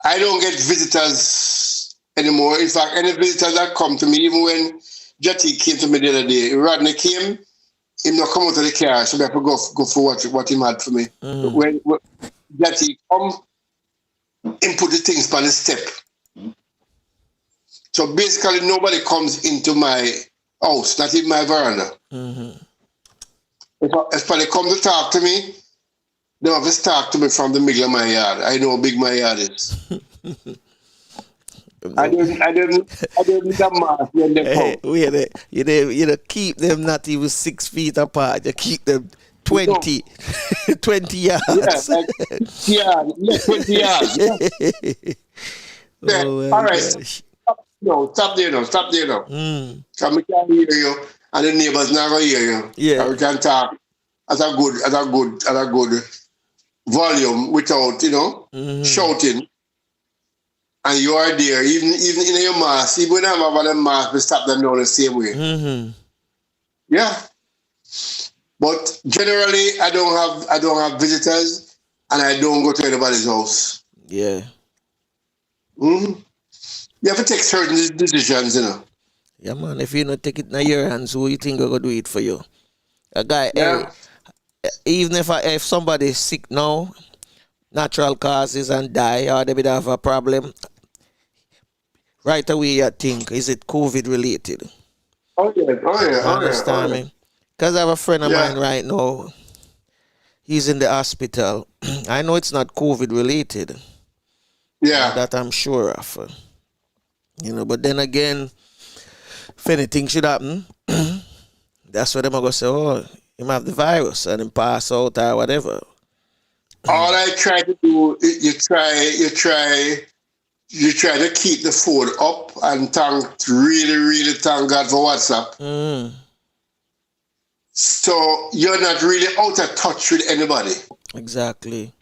I don't get visitors anymore. In fact, any visitors that come to me, even when Jati came to me the other day, Rodney came, he not come out of the car, so I have to go for what he had for me. When Jati come, and put the things on the step. So basically nobody comes into my house, not even my veranda. If they come to talk to me, No, just talk to me from the middle of my yard. I know how big my yard is. I didn't the mask when they come. You keep them not even 6 feet apart. You keep them 20, 20 yards. Yeah, like 20 yards. Yeah. Oh, all right. gosh. Stop there now. Come we can hear you, and the neighbors not gonna hear you. Yeah. And we can talk at a good volume without, shouting. And you are there, even in your mask, even when I'm about them mask, we stop them down the same way. Mm-hmm. Yeah. But generally I don't have visitors, and I don't go to anybody's house. Yeah. Mm-hmm. You have to take certain decisions, Yeah, man. If you don't take it in your hands, who you think are gonna do it for you? A guy, Yeah. even if somebody is sick now, natural causes and die, or they would have a problem, right away you think, is it COVID related? Oh yeah. Understand me? Because I have a friend of mine right now. He's in the hospital. I know it's not COVID related. Yeah. That I'm sure of. But then again, if anything should happen, that's what they're going to say, oh, you have the virus and then pass out or whatever. All I try to do, you try to keep the phone up and really thank God for WhatsApp. Mm. So you're not really out of touch with anybody. Exactly.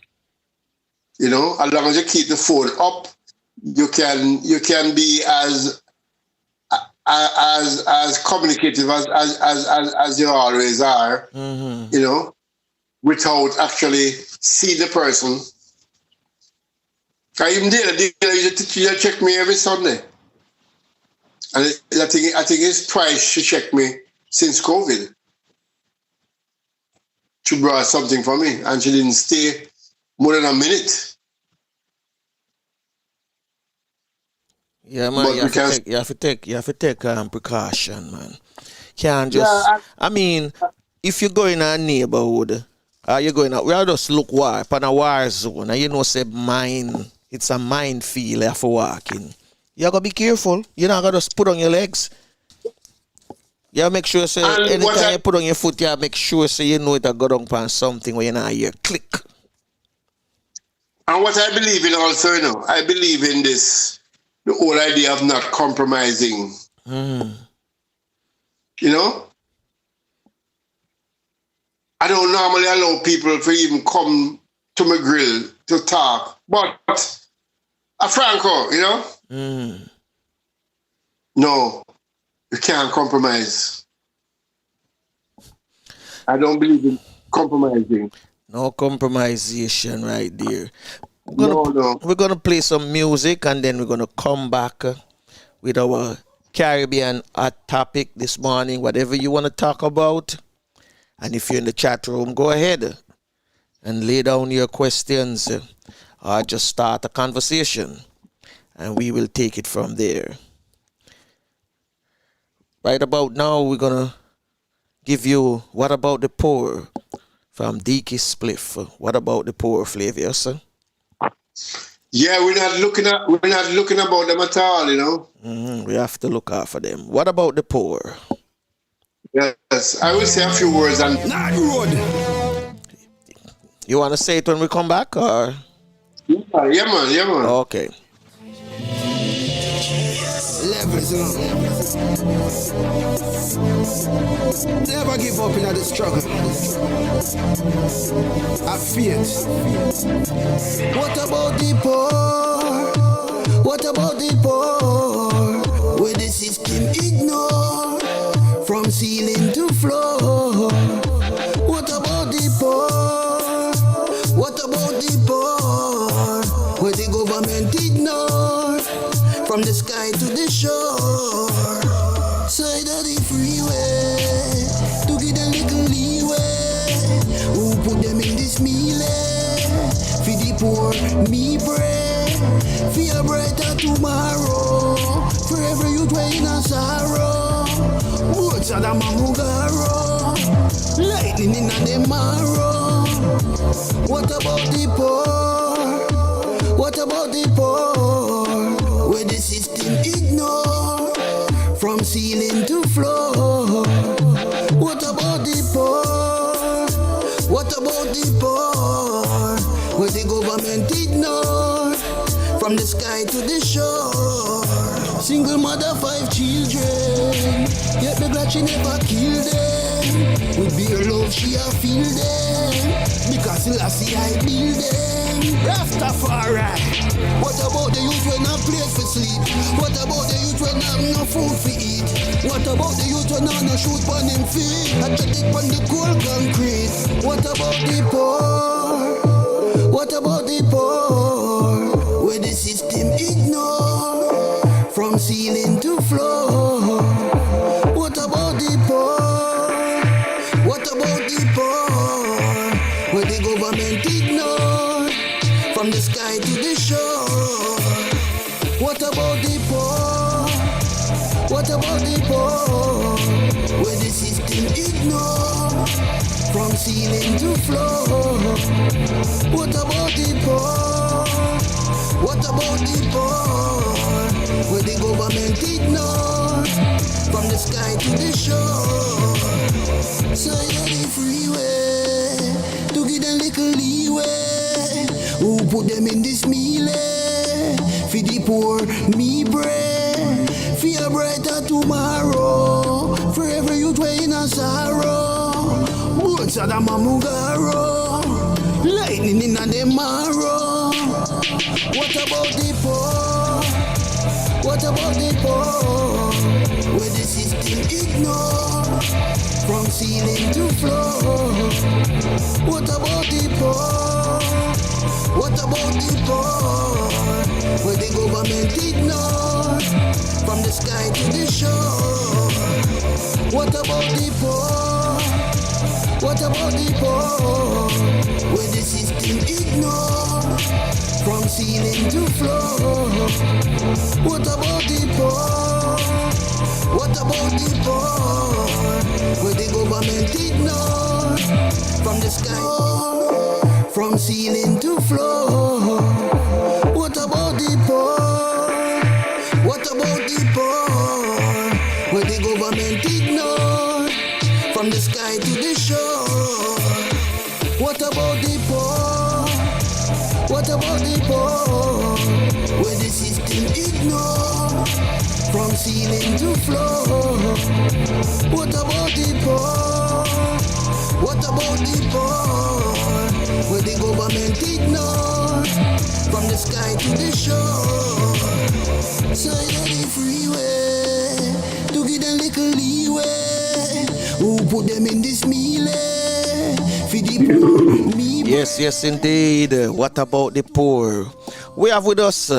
As long as you keep the phone up, you can be as communicative as you always are. Mm-hmm. Without actually see the person. I even did. You check me every Sunday, and I think it's twice she checked me since COVID. She brought something for me, and she didn't stay more than a minute. Yeah, man. You have to take precaution, man. Can't just. If you go in a neighborhood. You're going out, we are just look upon a war zone, and say it's a minefield for walking. You gotta be careful. You're not gonna just put on your legs. You make sure anytime you put on your foot, you make sure it'll go down upon something where you're not hear click. And what I believe in also, I believe in this, the whole idea of not compromising. I don't normally allow people to even come to my grill to talk, but a Franco, no, you can't compromise. I don't believe in compromising. No compromisation right there. No. We're gonna play some music and then we're gonna come back with our Caribbean hot topic this morning, whatever you want to talk about. And if you're in the chat room, go ahead and lay down your questions or just start a conversation and we will take it from there. Right about now, we're going to give you What About the Poor from Diki Spliff. What about the poor, Flavius? Yeah, we're not looking about them at all, We have to look out for them. What about the poor? Yes, I will say a few words and You want to say it when we come back, or? Yeah, man. Okay. Levels, Never give up in the struggle. I feel it. What about the poor? What about the poor? Where the system ignore from ceiling to floor. What about the poor? What about the poor? Where the government ignore from the sky to the shore. Side of the freeway to get a little leeway. Who put them in this melee? For the poor, me pray. for a brighter tomorrow. For every youth way in a sorrow. Boats are the Mamugaro. Lightning in the marrow. What about the poor? What about the poor? Where the system ignore from ceiling to floor. What about the poor? What about the poor? Where the government ignore from the sky to the shore. Single mother, 5 children, yet the glad she never killed them. With bare love she a feel them, because Selassie I build them. Rastafari. What about the youth when not place for sleep? What about the youth when have no food for eat? What about the youth when no shoot on them feet? I check it on the cold concrete. What about the poor? What about the poor? Where the system ignore from ceiling to floor. What about the poor? What about the poor? Where the government ignore from the sky to the shore. What about the poor? What about the poor? Where the system ignore from ceiling to floor. What about the poor? What about the poor? Where the government ignore from the sky to the shore. So you're the freeway to give them little leeway. Who put them in this meal? For the poor, me bread. For a brighter tomorrow. For every youth way in a sorrow. Boats are the Mamugaro. Lightning in the marrow. What about the poor? What about the poor? Where the system ignore from ceiling to floor. What about the poor? What about the poor? Where the government ignore from the sky to the shore. What about the poor? What about the poor? Where the system ignore from ceiling to floor. What about the poor? What about the poor? Where the government ignore from the sky, from ceiling to floor. What about the poor? What about the poor? Where the government ignore from the sky to the shore. What about the poor? What about the poor? Where the system ignore from ceiling to floor. What about the poor? What about the poor? Where the government ignore from the sky to the shore. So you're the freeway to give them little leeway. Who put them in this meal? For the poor, me. Yes, indeed. What about the poor? We have with us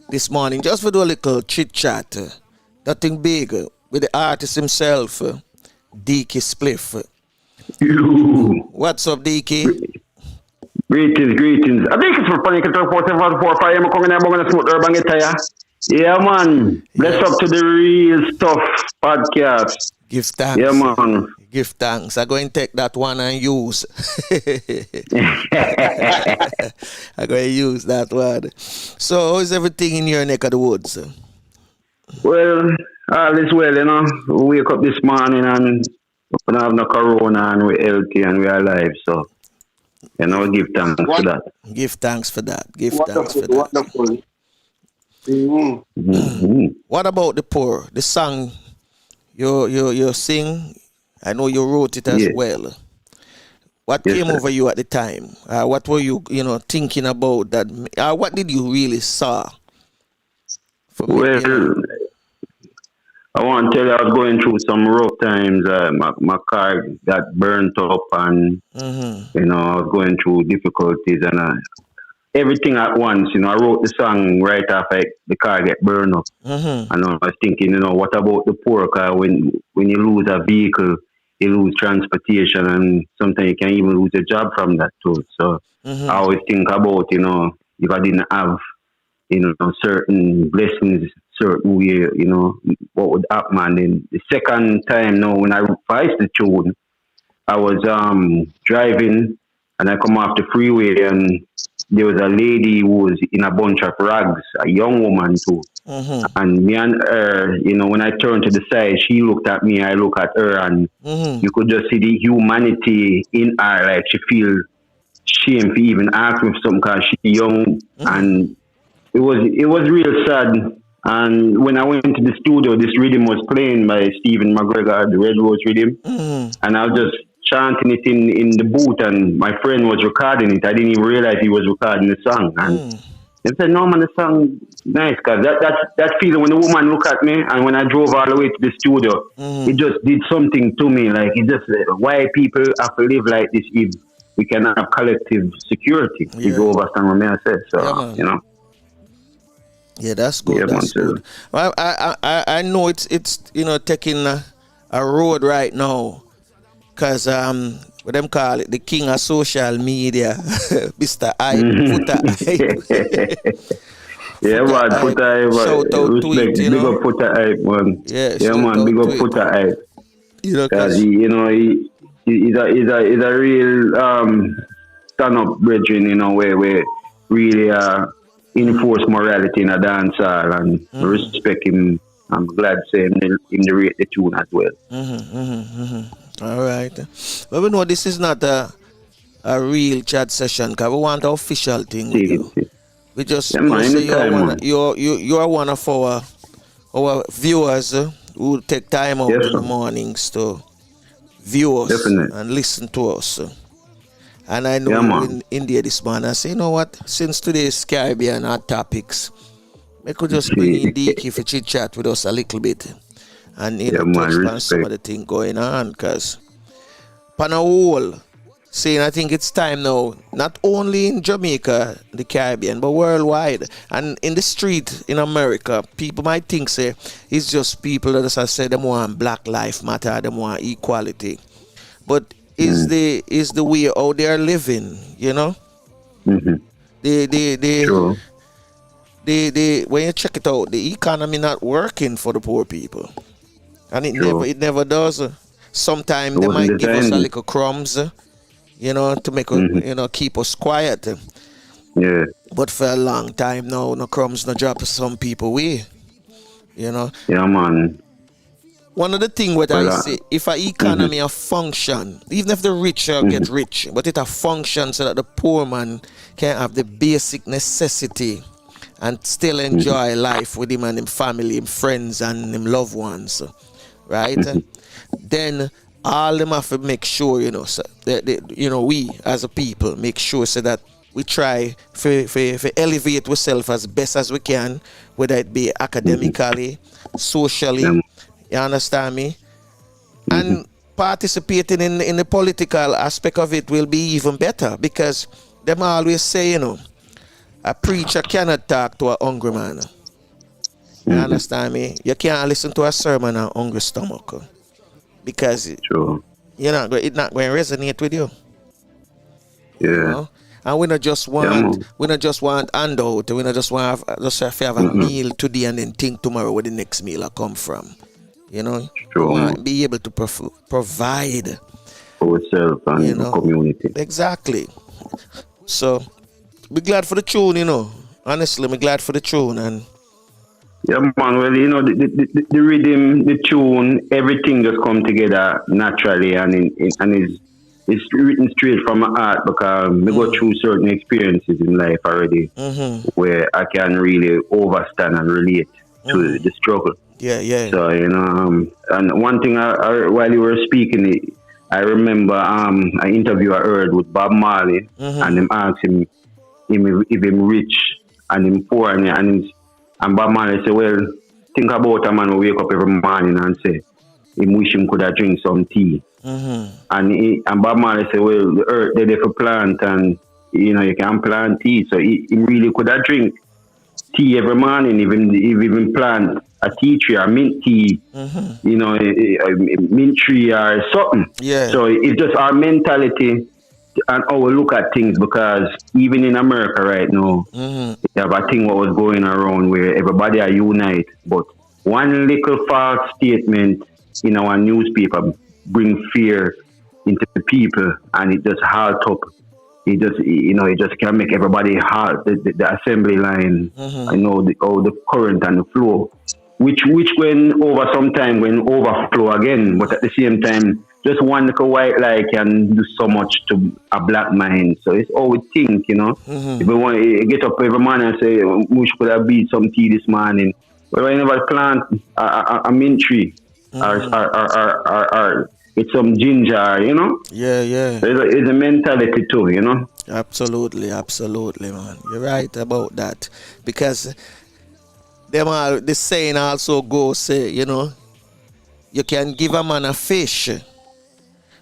this morning, just for do a little chit chat, nothing big, with the artist himself, Diki Spliff. What's up, Diki? Greetings. I think it's for Panic 47445. I'm going to smoke urban guitar. Yeah, man. Bless up to the Real Stuff podcast. Give thanks. Yeah, man. Give thanks. I'm going to take that one and use. I'm going to use that one. So, how is everything in your neck of the woods? Well, all is well, you know. We wake up this morning and we don't have no corona and we're healthy and we're alive. So, you know, give thanks for that. Give thanks for that. Give Wonderful, thanks for that. wonderful. Mm-hmm. What about the poor? The song you sing, I know you wrote it as well. What came over you at the time? What were you thinking about that? What did you really saw? Well, I want to tell you, I was going through some rough times. My car got burnt up, and I was going through difficulties, and everything at once. I wrote the song right after the car get burned up, and I was thinking, what about the poor? Car when you lose a vehicle, you lose transportation, and sometimes you can even lose a job from that too. So I always think about, if I didn't have certain blessings, certain way, what would happen. And then the second time now when I revised the tune, I was driving and I come off the freeway and there was a lady who was in a bunch of rags, a young woman too. And me and her, when I turned to the side, she looked at me, I look at her, and you could just see the humanity in her. Like she feel shame for even ask me for something because she young, and it was real sad. And when I went to the studio, this rhythm was playing by Stephen McGregor, the Red Rose rhythm, and I was just chanting it in the booth, and my friend was recording it. I didn't even realize he was recording the song, and they said, "No man, the song nice." Cause that feeling when the woman looked at me, and when I drove all the way to the studio, it just did something to me. Like it just why people have to live like this if we can have collective security. You go understand what I said, so Yeah, that's good. Yeah, that's good. Well, I know it's taking a road right now, cause what them call it, the king of social media, Mr. Hype, Put a Hype. Yeah, man, Put a Hype. Shout out to it, big up Put a Hype, man. Yeah, man, big up Put a Hype. Cause he's a real stand up brethren, where really enforce morality in a dance hall and respect him. I'm glad to say him to rate the tune as well. All right. But we know this is not a real chat session because we want an official thing with you. We just say you are one of our viewers who take time out in the mornings to view us and listen to us. And I know in India this morning, I say, you know what? Since today's Caribbean Hot Topics, we could just bring in Diki for chit chat with us a little bit. And touch on some of the things going on. Because, on a whole, saying I think it's time now, not only in Jamaica, the Caribbean, but worldwide. And in the street in America, people might think, say, it's just people that just say they want Black Lives Matter, they want equality. But is the way how they are living, They when you check it out, the economy not working for the poor people, and it never does. Sometimes they might give us a little crumbs, to make keep us quiet. Yeah. But for a long time now, no crumbs no drop some people way, Yeah, man. One of the things what I say, if an economy a function, even if the rich get rich, but it a function so that the poor man can have the basic necessity and still enjoy life with him and him family, him friends and him loved ones, right? Then all them have to make sure, so that we as a people make sure so that we try to elevate ourselves as best as we can, whether it be academically, socially. You understand me? And participating in the political aspect of it will be even better because them always say, a preacher cannot talk to a hungry man. You understand me? You can't listen to a sermon on a hungry stomach because it's not going to resonate with you. Yeah. And we not just want handout. We not just want to have a meal today and then think tomorrow where the next meal will come from. We want to be able to provide for ourselves and the community. Exactly. So we're glad for the tune, Honestly, we're glad for the tune. And yeah, man. Well, the rhythm, the tune, everything just come together naturally, and it's written straight from my heart because I go through certain experiences in life already where I can really understand and relate to the struggle. Yeah. So and one thing, while you were speaking, I remember an interview I heard with Bob Marley, and them asked him if him rich and him poor, and Bob Marley said, "Well, think about a man who wake up every morning and say him wish him could have drink some tea." And Bob Marley said, "Well, the earth they there for plant, and you can plant tea, so he really could have drink tea every morning, even plant a tea tree or mint tea, a mint tree or something." Yeah. So it's just our mentality and how we look at things, because even in America right now, you have a thing what was going around where everybody are unite, but one little false statement in our newspaper bring fear into the people, and it just halt up. It just can make everybody halt the assembly line. I know the current and the flow, which when over sometime when overflow again, but at the same time, just one little white lie can do so much to a black mind. So it's all we think, If we want to get up every morning and say, we should have beat some tea this morning, but I never plant a mint tree or with some ginger, Yeah. So it's a mentality too, Absolutely, man. You're right about that. Because the saying also goes, say, you can give a man a fish,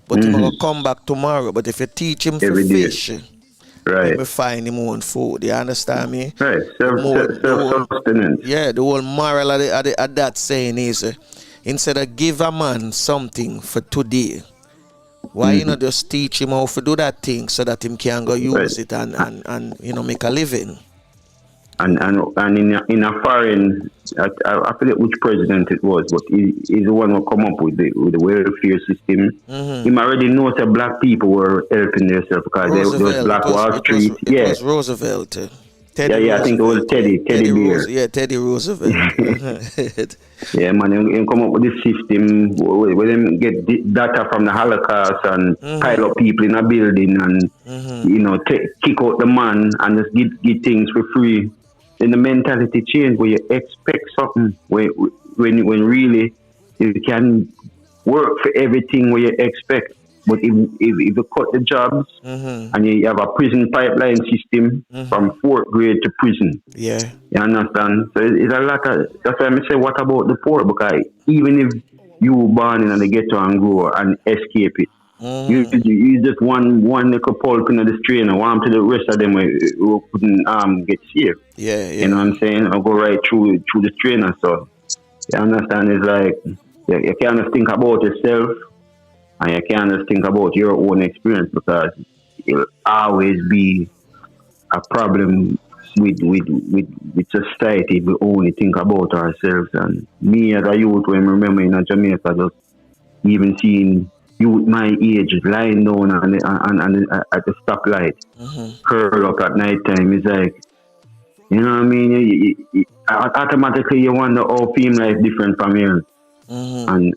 but he will come back tomorrow. But if you teach him to fish, right, he will find him own food. You understand me? Right, self-sustenance. Yeah, the whole moral of that saying is, instead of give a man something for today, why you not just teach him how to do that thing so that him can go use it and make a living? And in a foreign, I forget which president it was, but he's the one who come up with the welfare system. He already knows that black people were helping themselves because there was Black Wall Street. It was Roosevelt. I think it was Teddy Bear. Teddy Roosevelt. Yeah, man, you come up with this system where them get data from the Holocaust and pile up people in a building and kick out the man and just get things for free. Then the mentality change where you expect something when really you can work for everything where you expect. But if you cut the jobs and you have a prison pipeline system from 4th grade to prison, you understand? So it's a lot of, that's why I say, what about the poor? Because even if you were born in the ghetto and grow and escape it, you just one little pulp in the strain and warm to the rest of them who couldn't get saved. You know what I'm saying? I'll go right through the strainer. So you understand? It's like you can't just think about yourself. And you can't just think about your own experience, because it'll always be a problem with society if we only think about ourselves. And me as a youth, when I remember in Jamaica, just even seeing youth my age lying down at the stoplight, curl up at night time, it's like, you know what I mean? Automatically you wonder how female life different from yours. And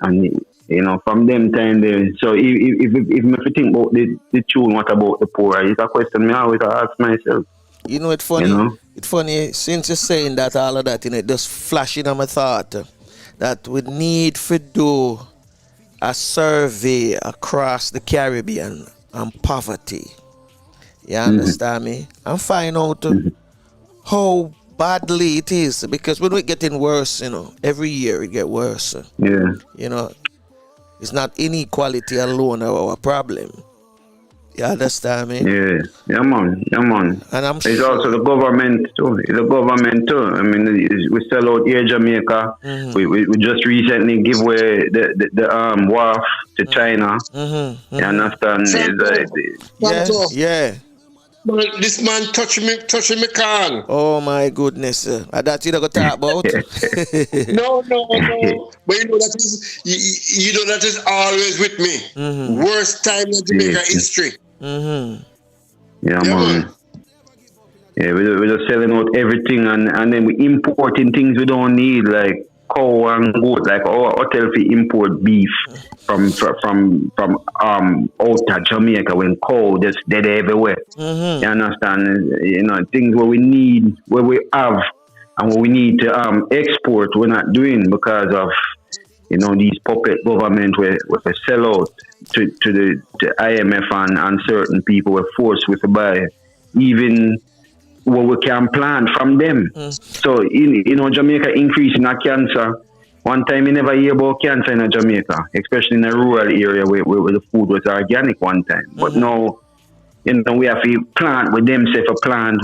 from them time there. So if you think about the tune, what about the poor? It's a question I always ask myself. It's funny. It's funny, since you're saying that, all of that, it just flashing on my thought that we need to do a survey across the Caribbean on poverty. You understand me? And find out how badly it is, because when we're getting worse, every year it get worse. It's not inequality alone our problem. You understand me? Yeah, man. And I'm it's sure also the government too. I mean, we sell out here Jamaica. We just recently give away the wharf to China. You understand? Yeah. Well, this man touching me can. Oh my goodness. That's you going to talk about? No. But that is always with me. Worst time in Jamaica history. Yeah, man. Yeah, we're just selling out everything and then we importing things we don't need, like cow and goat. Like our hotel we import beef from out of Jamaica when cow just dead everywhere. You understand? Things where we need, where we have, and what we need to export, we're not doing because of these puppet government where we sell out to the IMF and certain people were forced with to buy even what we can plant from them. So Jamaica increasing our cancer. One time you never hear about cancer in Jamaica, especially in a rural area where the food was organic one time. But now, we have to plant with them, say for plant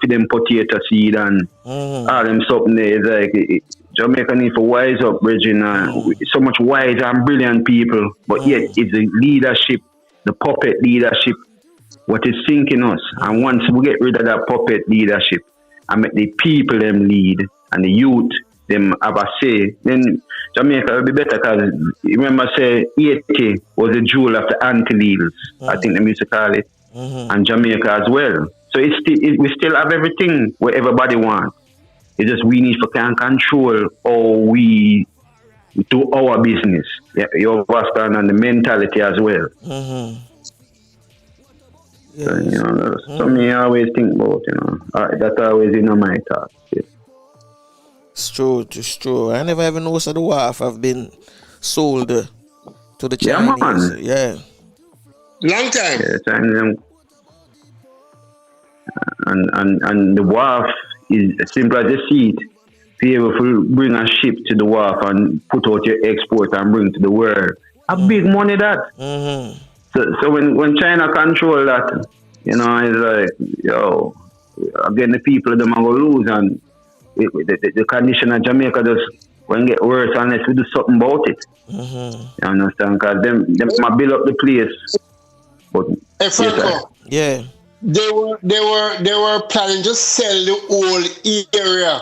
for them potato seed and all them something there. It's like Jamaica needs to wise up, Regina. So much wise and brilliant people, but yet it's the leadership, the puppet leadership what is sinking us. And once we get rid of that puppet leadership and make the people them lead and the youth them have a say, then Jamaica will be better. Because remember, say 80 was the jewel of the Antilles, I think the music call it, and Jamaica as well. So we still have everything where everybody wants. It's just we need to can control how we do our business. Yeah, you understand, and the mentality as well. Yes. So, you know, that's something I always think about. You know, that's always in my thoughts. Yeah. It's true. It's true. I never even noticed that the WAF have been sold to the Chinese. Yeah, man. Yeah. Long time. Yeah, Chinese. And the wharf is simple as you see it. Be able to bring a ship to the wharf and put out your export and bring to the world. A big money that. So when China control that, you know, it's like, yo, again the people them are gonna lose, and the condition of Jamaica just going to get worse unless we do something about it. You understand? Because them might build up the place. But Hey, Franco. Yeah. They were planning to sell the whole area,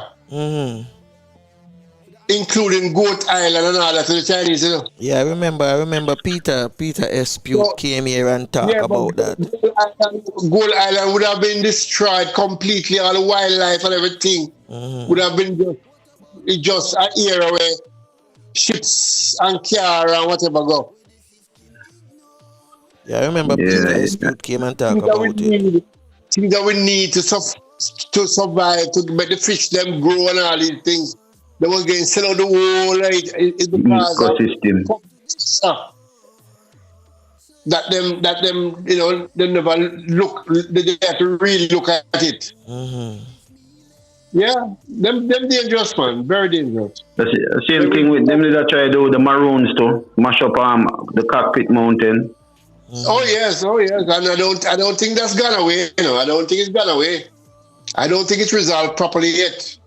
including Goat Island and all that to the Chinese, you know. Yeah, I remember Peter Espute came here and talked about that. Goat Island would have been destroyed completely, all the wildlife and everything would have been just an area where ships and car and whatever go. Yeah, I remember Peter Espute came and talked about it. Things that we need to survive, to make the fish them grow and all these things. They was getting sell out the whole it's because ecosystem. That them you know they never look, they have to really look at it. Yeah, them dangerous, man, very dangerous. That's the same thing with them that try to do the Maroons too, mash up the Cockpit Mountain. Oh yes, and I don't think that's gone away. You know, I don't think it's gone away. I don't think it's resolved properly yet.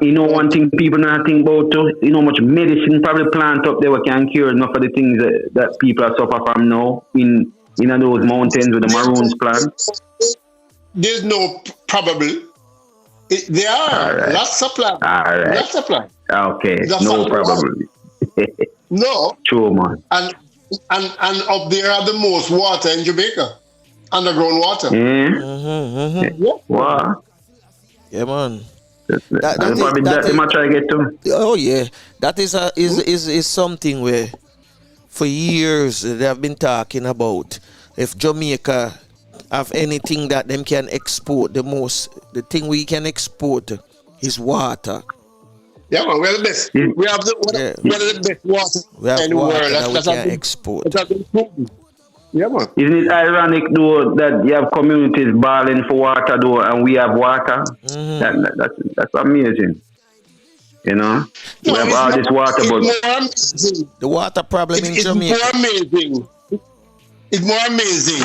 You know, one thing people not think about too, you know, much medicine probably plant up there can cure enough of the things that people are suffer from now in those mountains with the Maroons plant. There's no probable. There are right. Lots of plants. Right. Lots of plants. Okay, no probably. No. True, man. And up there are the most water in Jamaica, underground water. Yeah. Wow. Yeah, man. That try to get to. Oh yeah, that is something where for years they have been talking about. If Jamaica have anything that them can export, the thing we can export is water. Yeah, man, we're the best. We have the best water in the world. That we can export. Yeah, man. Isn't it ironic though that you have communities balling for water though, and we have water? That's amazing. You know, we have all this water, but the water problem in Jamaica. It's more amazing. It's more amazing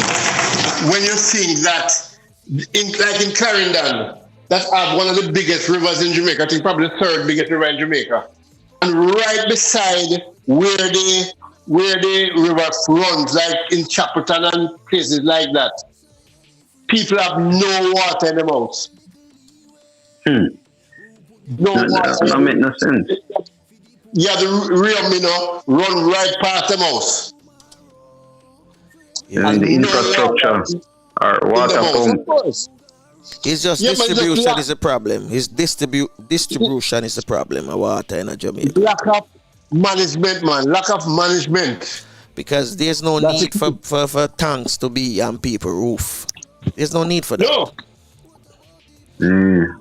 when you think that, in Clarendon, that have one of the biggest rivers in Jamaica. I think probably the third biggest river in Jamaica, and right beside where the river runs, like in Chapelton and places like that, people have no water in the mouth. No water. That makes no sense. Yeah, the Rio, run right past the house. Yeah, and the infrastructure or water pump. It's just distribution is a problem. It's distribution is a problem of water in Jamaica. Lack of management, man. Lack of management. Because there's no need for tanks to be on people's roof. There's no need for that. No.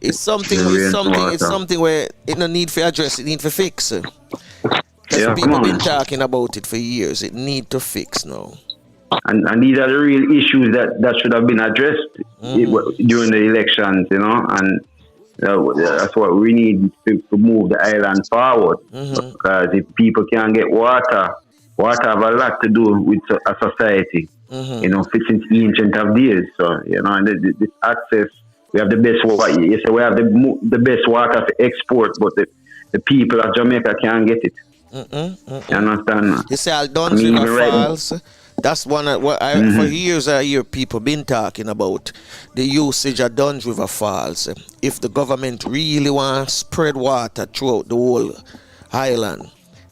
It's something where it no need for address, it need for fix. Because people have been talking about it for years. It need to fix now. And these are the real issues that should have been addressed during the elections, you know, and that's what we need to move the island forward. Because if people can't get water have a lot to do with a society, you know, since ancient of days. So, you know, and this access, we have the best water. You say we have the best water for export, but the people of Jamaica can't get it. You understand? You say all done river falls. That's one of what for years I hear people been talking about the usage of Duns River Falls. If the government really wants to spread water throughout the whole island,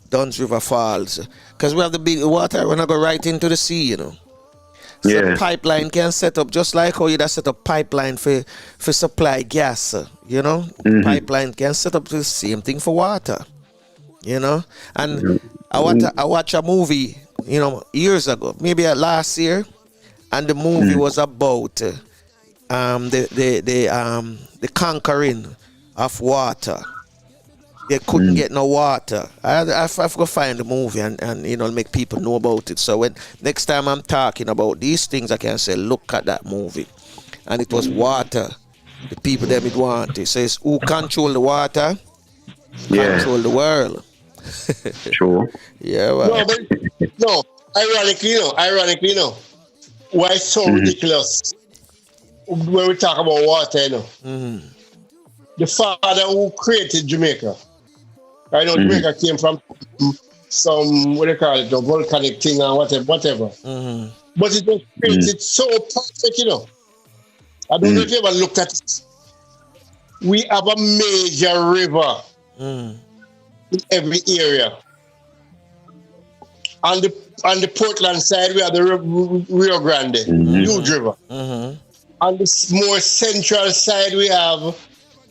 Duns River Falls, because we have the big water when I go right into the sea, you know. So pipeline can set up just like how you set up pipeline for supply gas, you know. Pipeline can set up the same thing for water, you know. And I watch a movie, you know, years ago, maybe last year, and the movie was about the conquering of water. They couldn't get no water. I've got to find the movie and you know, make people know about it. So when next time I'm talking about these things, I can say, look at that movie. And it was water. The people that would want it. So it's who control the water, control the world. Sure. Yeah, well. No, ironically, you know, why it's so ridiculous when we talk about water, you know. The father who created Jamaica, I know Jamaica came from some, what do you call it, a volcanic thing or whatever. But it was created so perfect, you know. I don't know if you ever looked at it. We have a major river in every area. On the Portland side, we have the Rio Grande, huge river. On the more central side, we have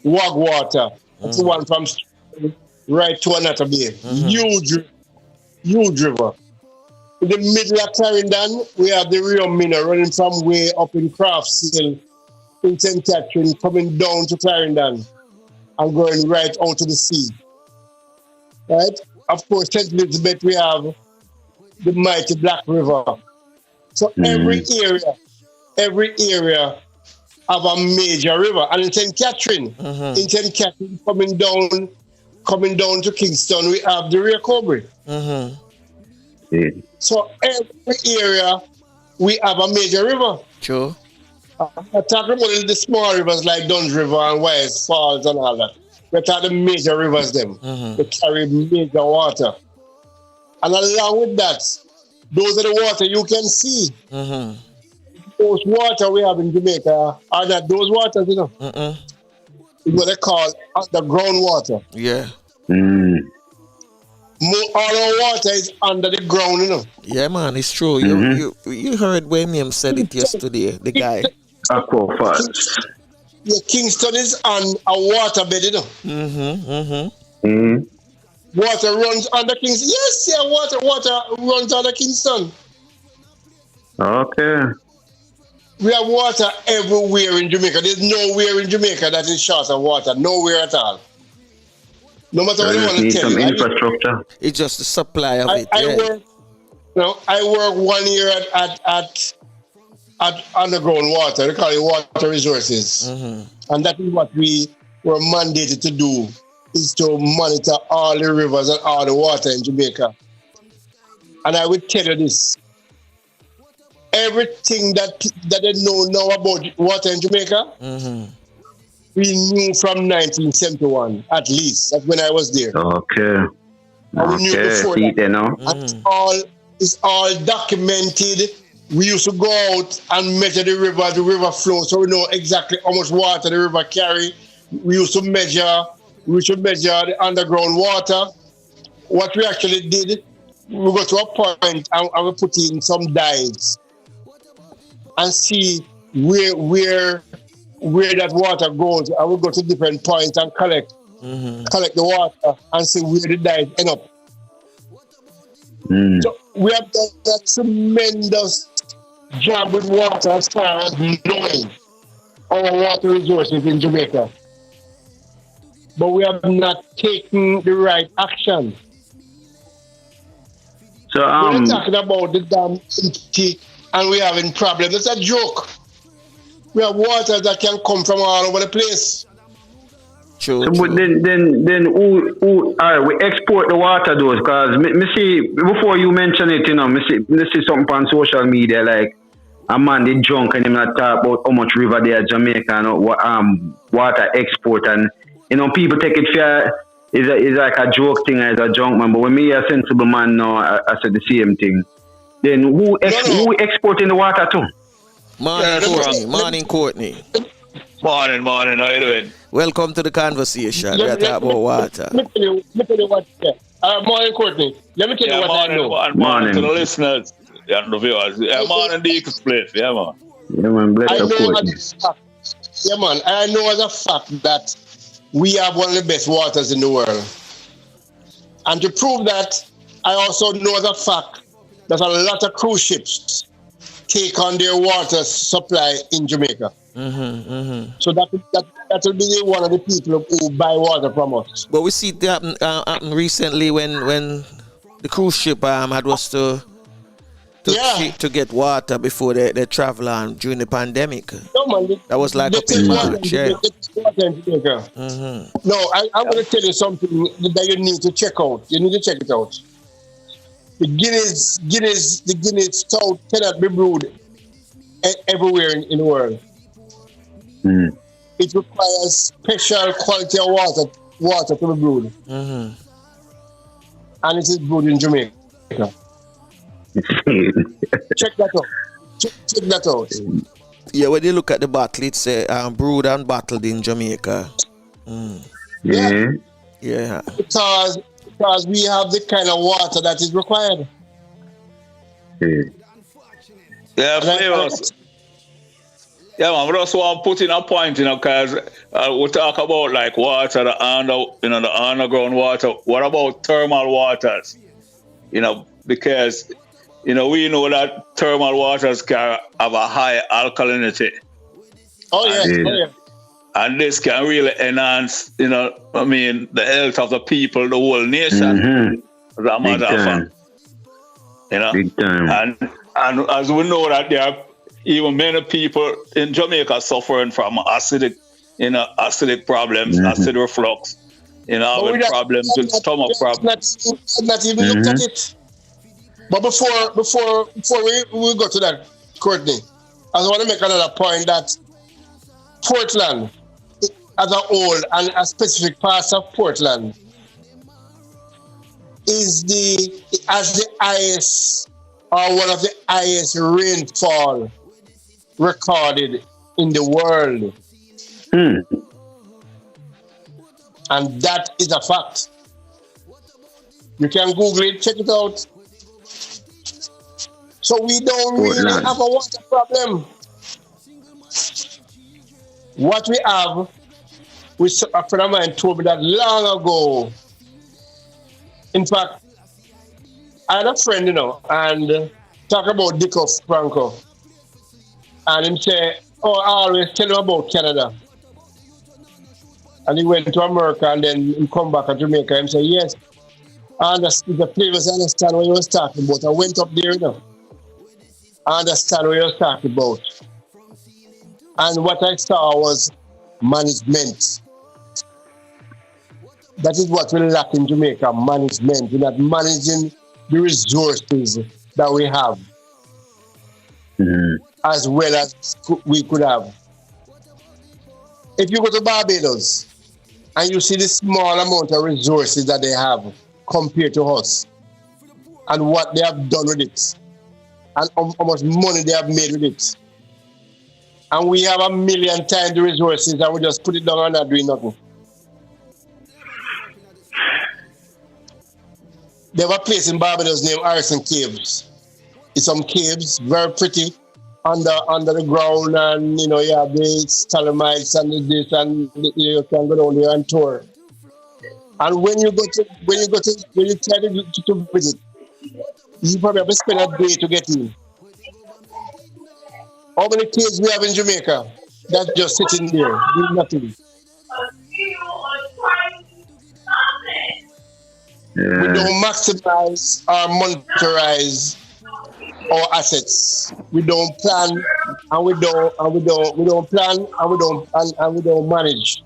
Wagwater. That's the one from right to another bay. Huge river. In the middle of Clarendon, we have the Rio Minna running from way up in Craftsville, in St. Catherine, coming down to Clarendon and going right out to the sea. Right? Of course, St. Elizabeth, we have the mighty Black River. So every area have a major river. And in St. Catherine, coming down to Kingston, we have the Rio Cobre. So every area, we have a major river. Sure. I'm talking about the small rivers like Duns River and Wise Falls and all that. We're talking the major rivers, them. They carry major water. And along with that, those are the water you can see. Those water we have in Jamaica are not those waters, you know. It's what they call underground water. Yeah. All our water is under the ground, you know. Yeah, man, it's true. You heard William said it yesterday, the guy. Aquifers. Yeah, Kingston is on a waterbed, you know. Water runs under Kingston. Yes, yeah, water runs under Kingston. Okay. We have water everywhere in Jamaica. There's nowhere in Jamaica that is short of water. Nowhere at all. No matter what you want to tell some you. Infrastructure. It's just the supply of it. I work 1 year at underground water. They call it water resources. And that is what we were mandated to do, is to monitor all the rivers and all the water in Jamaica. And I would tell you this. Everything that they know now about water in Jamaica, we knew from 1971, at least. That's when I was there. Okay. And we knew before See that. now. It's all documented. We used to go out and measure the river flow, so we know exactly how much water the river carry. We should measure the underground water. What we actually did, we go to a point and we put in some dives and see where that water goes. I will go to different points and collect the water and see where the dives end up. So we have done a tremendous job with water as far as knowing our water resources in Jamaica. But we have not taken the right action. So we're talking about the dam empty and we're having problems. It's a joke. We have water that can come from all over the place. True. So, but then who all right, we export the water those, because me see, before you mention it, you know, me see something on social media like a man they drunk and him not talk about how much river there at Jamaica and water export, and you know people take it fair. It's like a joke thing as a drunk man, but when me a sensible man now, I said the same thing. Then who exporting the water to? Morning, Courtney. Morning. How you doing? Welcome to the conversation. We are talking about water. Let me tell you what. Morning, Courtney. Let me tell you what I know. Morning to the listeners and the viewers. Morning, Diki, Spliff. Yeah, man. Yeah, man. Bless up, Courtney. Yeah, man. I know as a fact that we have one of the best waters in the world. And to prove that, I also know as a fact that a lot of cruise ships take on their water supply in Jamaica. So that will be one of the people who buy water from us. But we see it happen recently when the cruise ship had was to get water before they travel on during the pandemic. No, man, that was like up in March. No, I'm going to tell you something that you need to check out. You need to check it out. The Guinness stout cannot be brewed everywhere in the world. It requires special quality of water to be brewed. And it is brewed in Jamaica. Check that out. Check that out. Yeah, when you look at the bottle, it's brewed and bottled in Jamaica. Yeah. Yeah. Because we have the kind of water that is required. Yeah, Flavius. Yeah, man, we just want to put in a point, because we talk about like water, the underground water. What about thermal waters? Because we know that thermal waters can have a high alkalinity. Oh yeah. And this can really enhance, the health of the people, the whole nation. As a matter of fact. Big time. And as we know that there are even many people in Jamaica suffering from acidic problems, acid reflux, having problems with stomach problems. Not even looked at it. But before we go to that, Courtney, I want to make another point that Portland, as a whole, and a specific part of Portland, has the highest or one of the highest rainfall recorded in the world. And that is a fact. You can Google it, check it out. So we don't really have a water problem. What we have, a friend of mine told me that long ago. In fact, I had a friend, and talk about Diki Franco. And him say, I always tell him about Canada. And he went to America and then he come back to Jamaica and say, yes, I understand the Flavius, I understand what you was talking about. I went up there, I understand what you was talking about. And what I saw was management. That is what we lack in Jamaica, management. We're not managing the resources that we have as well as we could have. If you go to Barbados and you see the small amount of resources that they have compared to us and what they have done with it and how much money they have made with it. And we have 1,000,000 times the resources and we just put it down and not doing nothing. They have a place in Barbados named Harrison Caves. It's some caves, very pretty, under the ground, and you have the stalagmites and this, and you can go down there and tour. And when you try to visit, you probably have to spend a day to get in. How many caves we have in Jamaica that's just sitting there doing nothing? We don't maximize or monetize our assets. We don't plan and we don't plan and we don't manage.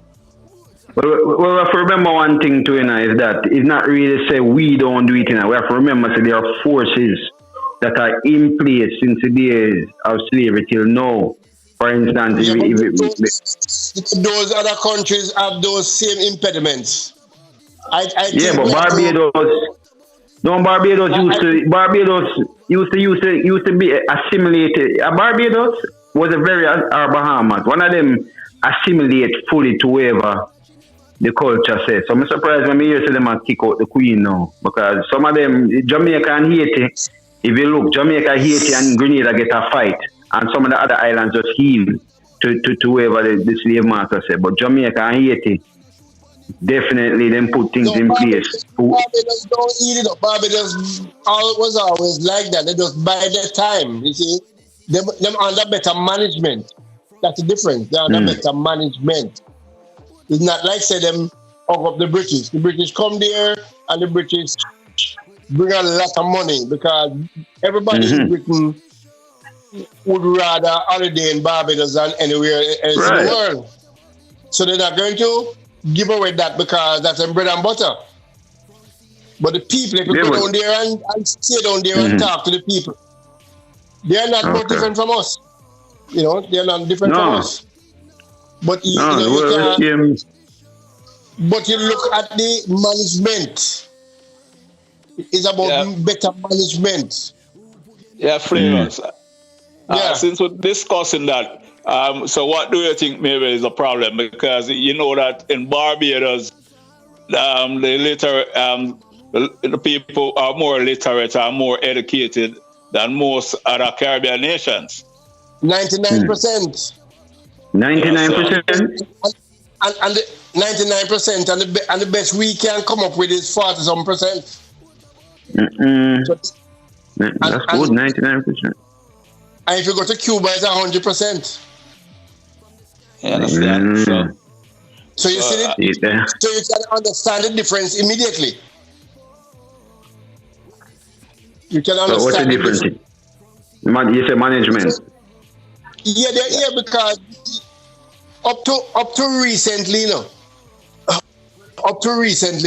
Well, we have to remember one thing too, is that it's not really say we don't do it. We have to remember that there are forces that are in place since the days of slavery till now. For instance, those other countries have those same impediments. But No, Barbados used to be assimilated. Barbados was a very or Bahamas. One of them assimilate fully to wherever the culture says. So I'm surprised when I hear them and kick out the Queen now. Because some of them, Jamaica and Haiti, if you look, Jamaica, Haiti and Grenada get a fight. And some of the other islands just heal to whoever the slave master said. But Jamaica and Haiti, definitely them put things in place. Barbados don't eat it up. Barbados was always like that. They just buy their time, you see. Them under better management. That's the difference. They're under better management. It's not like say them hug up the British. The British come there and the British bring a lot of money because everybody in Britain would rather holiday in Barbados than anywhere else in the world. So they're not going to give away that because that's their bread and butter. But the people, if you go down there and stay down there and talk to the people, they are not no different from us. You know, they are not different from us. But you look at the management. It's about better management. Yeah, Flavius. Since we're discussing that, so what do you think maybe is the problem? Because you know that in Barbados, the people are more literate, are more educated than most other Caribbean nations. 99%. 99%? And the 99% and the best we can come up with is 40-some%. That's good, 99%. And if you go to Cuba, it's 100%. Yeah, understand. So you see it? So you can understand the difference immediately. You can understand. So what's the difference? You say management. Yeah, because up to recently,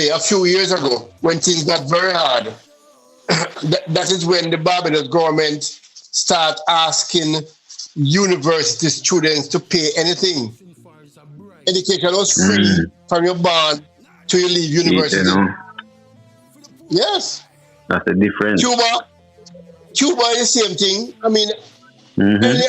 a few years ago, when things got very hard, that is when the Barbados government start asking university students to pay anything. Education was free from your born till you leave university. Yes. That's the difference. Cuba is the same thing. I mean,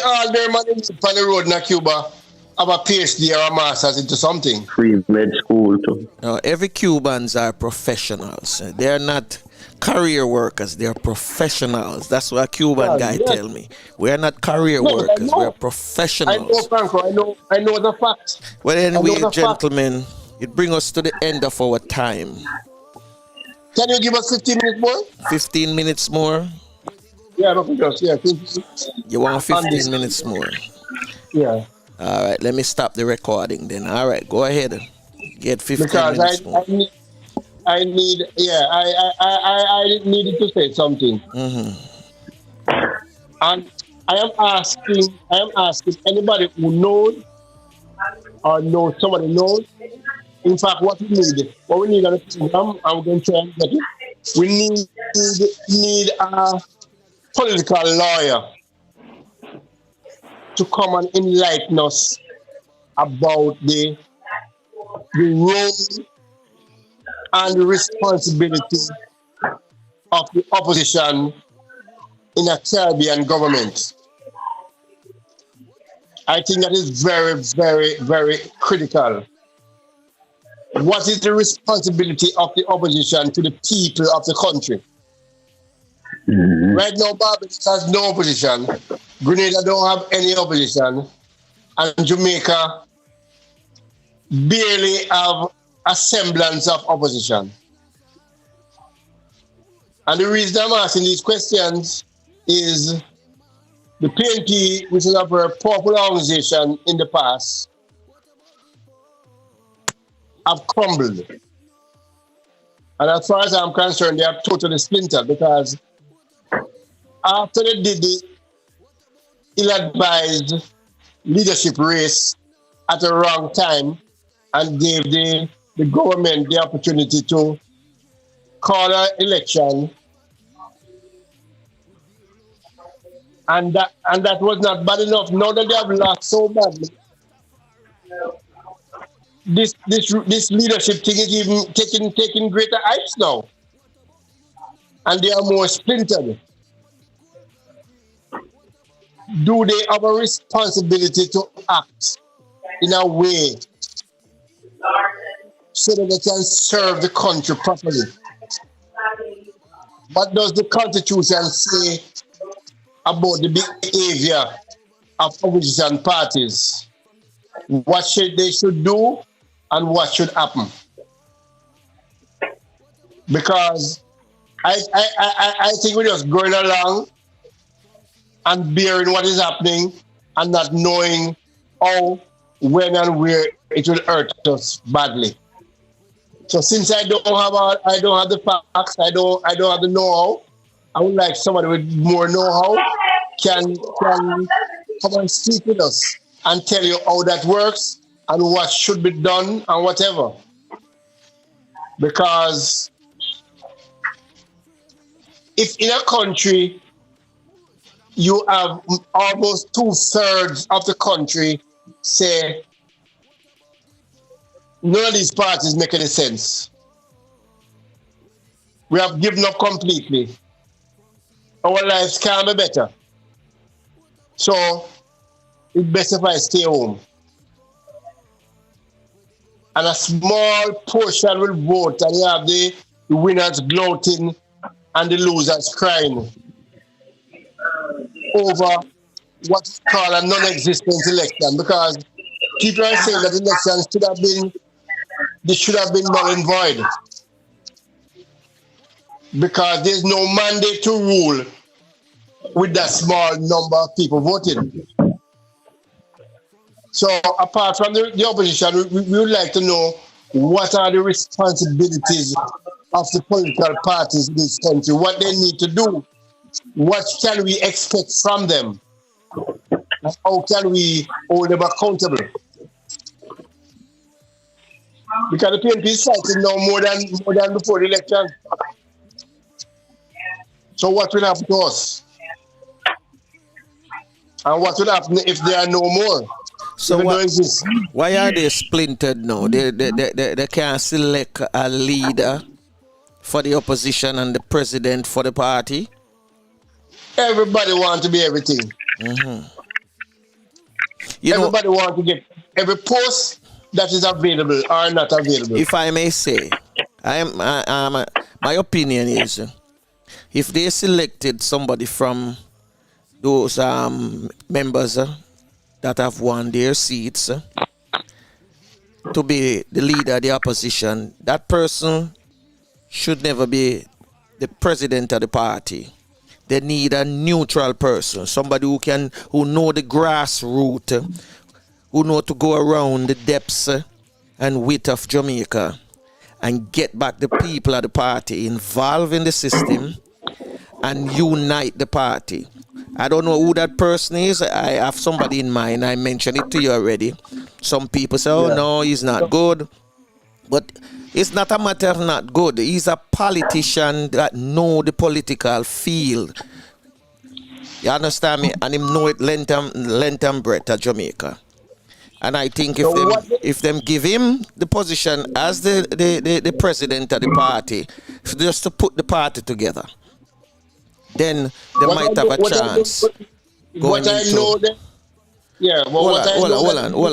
all their money on the road in Cuba have a PhD or a master's into something. Free med school too. No, every Cubans are professionals. They're not career workers, they're professionals. That's what a Cuban guy tell me. We're not career workers, we're professionals. I know, Franco, I know the facts. Well, anyway, gentlemen, it brings us to the end of our time. Can you give us 15 minutes more? 15 minutes more? Yeah, just, You want 15 minutes more? Yeah. All right, let me stop the recording then. All right, go ahead. Get 15 minutes more. I needed to say something. And I am asking anybody who knows or knows somebody knows. In fact, what we need on the program, I'm going to try and get it. We need a political lawyer to come and enlighten us about the role and the responsibility of the opposition in a Caribbean government. I think that is very, very, very critical. What is the responsibility of the opposition to the people of the country? Right now, Barbados has no opposition. Grenada don't have any opposition. And Jamaica barely have a semblance of opposition. And the reason I'm asking these questions is the PNP, which is a very popular organization in the past, have crumbled. And as far as I'm concerned, they have totally splintered because after they did the ill-advised leadership race at the wrong time and gave the government the opportunity to call an election, and that was not bad enough. Now that they have lost so badly, this leadership thing is even taking greater heights now. and they are more splintered, do they have a responsibility to act in a way so that they can serve the country properly? What does the Constitution say about the behavior of opposition parties? What they should do and what should happen? Because I think we're just going along and bearing what is happening and not knowing how, when, and where it will hurt us badly. So since I don't have the facts, I don't have the know-how, I would like somebody with more know-how can come and speak with us and tell you how that works and what should be done and whatever. Because if in a country you have almost 2/3 of the country say none of these parties make any sense, we have given up completely, our lives can't be better. So it's best if I stay home. And a small portion will vote, and you have the winners gloating and the losers crying over what's called a non-existent election, because people are saying that elections should have been null and void, because there's no mandate to rule with that small number of people voting. So apart from the opposition, we would like to know what are the responsibilities of the political parties in this country, what they need to do, what can we expect from them, and how can we hold them accountable? Because the PNP is fighting now more than before the election. So what will happen to us? And what will happen if there are no more? So why are they splintered now? They can't select a leader for the opposition and the president for the party? Everybody wants to be everything. Mm-hmm. Everybody wants to get every post that is available or not available. If I may say, my opinion is, if they selected somebody from those members that have won their seats to be the leader of the opposition, that person should never be the president of the party. They need a neutral person, somebody who know the grassroots, who know to go around the depths and width of Jamaica and get back the people of the party, involved in the system and unite the party. I don't know who that person is. I have somebody in mind. I mentioned it to you already. Some people say, oh, no, he's not good. But it's not a matter of not good. He's a politician that know the political field. You understand me? And him know it length and breadth of Jamaica. And I think if them give him the position as the president of the party, just to put the party together, then they might have a chance. Hold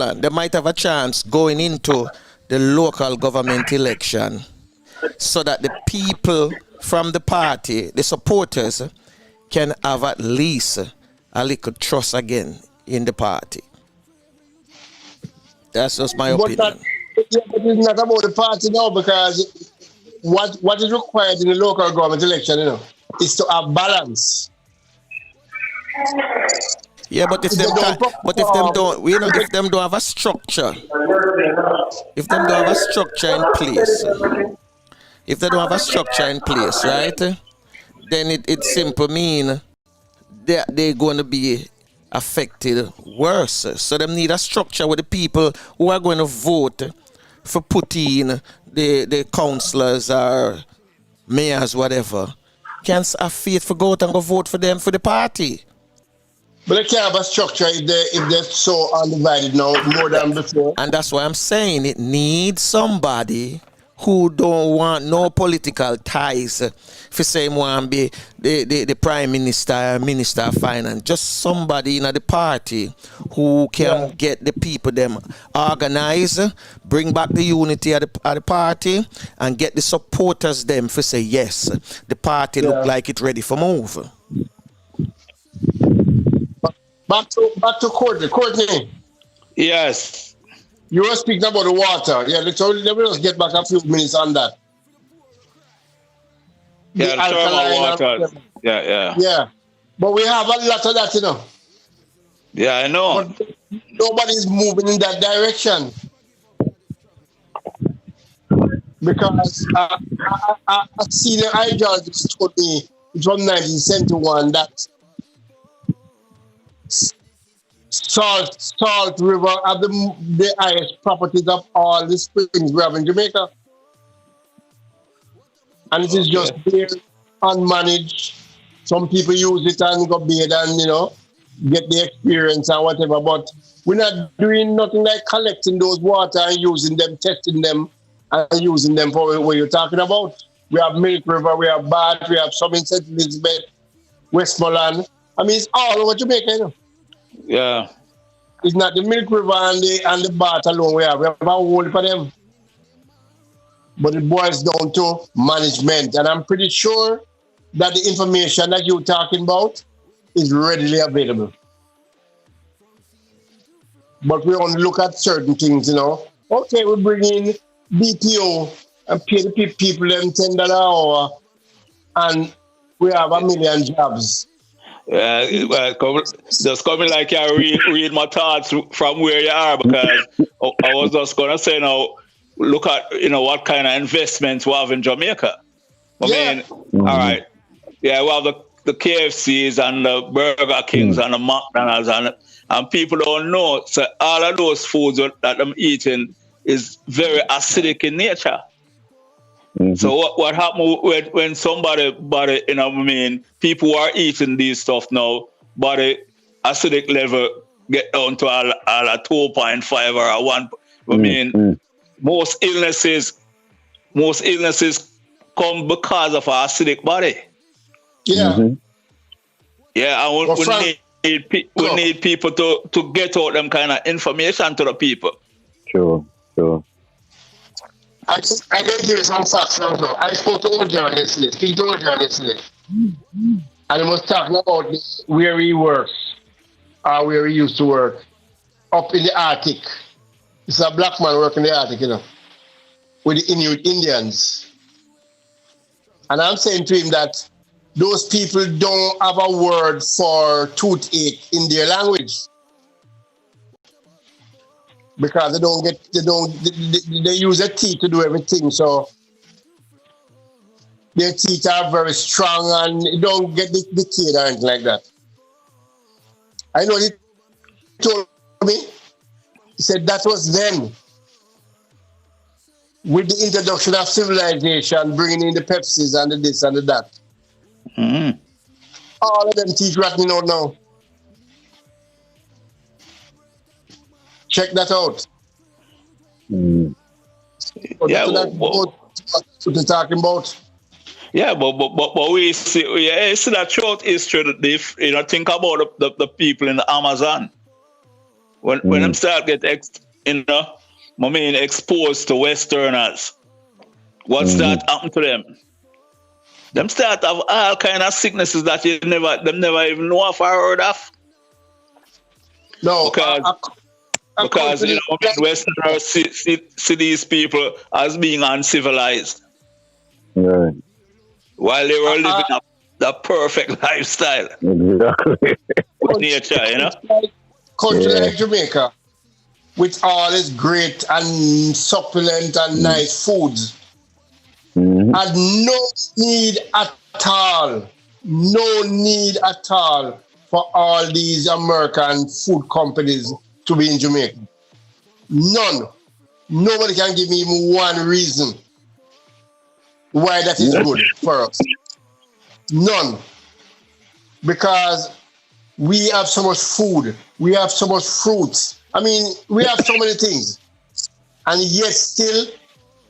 on. They might have a chance going into the local government election, so that the people from the party, the supporters, can have at least a little trust again in the party. That's just my opinion. But it's not about the party now, because what is required in the local government election, is to have balance. Yeah, but if them don't have a structure, if them don't have a structure in place, if they don't have a structure in place, right, then it simply mean they're going to be affected worse. So they need a structure with the people who are going to vote for putting the councillors or mayors, whatever, can have faith for go out and go vote for them for the party. But they can't have a structure if they're so undivided now, more than before. And that's why I'm saying it needs somebody who don't want no political ties for say him want be the prime minister, minister of finance. Just somebody in the party who can get the people them organize, bring back the unity of the party, and get the supporters them for say yes, the party look like it ready for move. Back to Courtney. Courtney. Yes. You were speaking about the water. Yeah, let me just get back a few minutes on that. Yeah, the thermal water. Yeah. But we have a lot of that, you know. Yeah, I know. But nobody's moving in that direction. Because a senior hydrologist told me from 1971 that Salt River have the highest properties of all the springs we have in Jamaica. And it is just there, unmanaged. Some people use it and go bathe and, you know, get the experience and whatever. But we're not doing nothing like collecting those water and using them, testing them, and using them for what you're talking about. We have Milk River, we have Bath, we have some in St. Elizabeth, Westmoreland. I mean, it's all over Jamaica, you know. Yeah. It's not the Milk River and the Bath alone we have a whole for them. But it boils down to management. And I'm pretty sure that the information that you're talking about is readily available. But we only look at certain things, you know. Okay, we bring in BPO and pay the people them $10 an hour and we have 1 million jobs. Just coming like you read my thoughts from where you are, because I was just gonna say now, look at what kind of investments we have in Jamaica. I mean, all right, we have the KFCs and the Burger Kings and the McDonald's and people don't know. So all of those foods that I'm eating is very acidic in nature. So what happened when somebody people who are eating these stuff now, body acidic level get down to a 2.5 or a 1. I mean, most illnesses come because of our acidic body. Yeah. Yeah, and we need people to get out them kind of information to the people. Sure. I can give you some facts now. I spoke to Ojan yesterday. And he was talking about where he works, or where he used to work, up in the Arctic. It's a black man working in the Arctic, you know, with the Inuit Indians. And I'm saying to him that those people don't have a word for toothache in their language. Because they use their teeth to do everything, so their teeth are very strong and they don't get decayed or anything like that. I know he told me, he said that was then, with the introduction of civilization, bringing in the Pepsis and the this and the that. All of them teeth rotting out now. Check that out. Yeah, what you're talking about. Yeah, but we see that throughout history that they think about the people in the Amazon. When them start get exposed to Westerners, what start happen to them? Them start have all kind of sicknesses that them never even know if I heard of. No, because Westerners see these people as being uncivilized. Right. While they were living the perfect lifestyle. Exactly. With nature, you know? Country like Jamaica, with all its great and succulent and nice foods, had no need at all for all these American food companies to be in Jamaica. None. Nobody can give me even one reason why that is good for us. None. Because we have so much food, we have so much fruits. I mean, we have so many things. And yet still,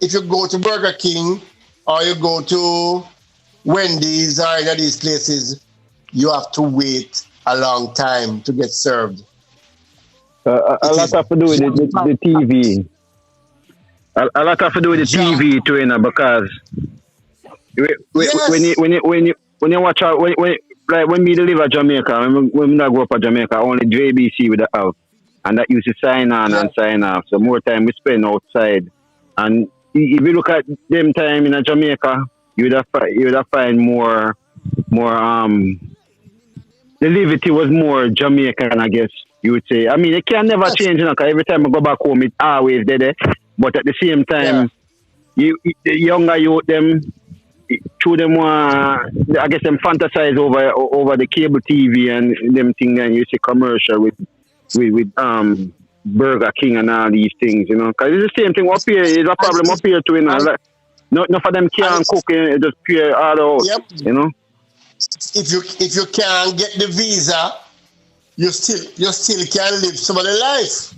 if you go to Burger King or you go to Wendy's or any of these places, you have to wait a long time to get served. A lot have to do with the TV. A lot have to do with the TV too, you know, because when you watch out, when we deliver Jamaica, when I go up to Jamaica, only JBC would have, and that used to sign on and sign off. So more time we spend outside, and if you look at them time in Jamaica, you would have find more the liberty was more Jamaican, I guess you would say. I mean, it can never change, you know, because every time I go back home, it's always there. But at the same time, the younger youth, them, through them, I guess them fantasize over the cable TV and them thing, and you see commercial with Burger King and all these things, you know. Because it's the same thing up here. It's a problem up here too, you know. Like, not for them can't cook, it just pure all out, you know. If you can't get the visa, you still can live somebody's life.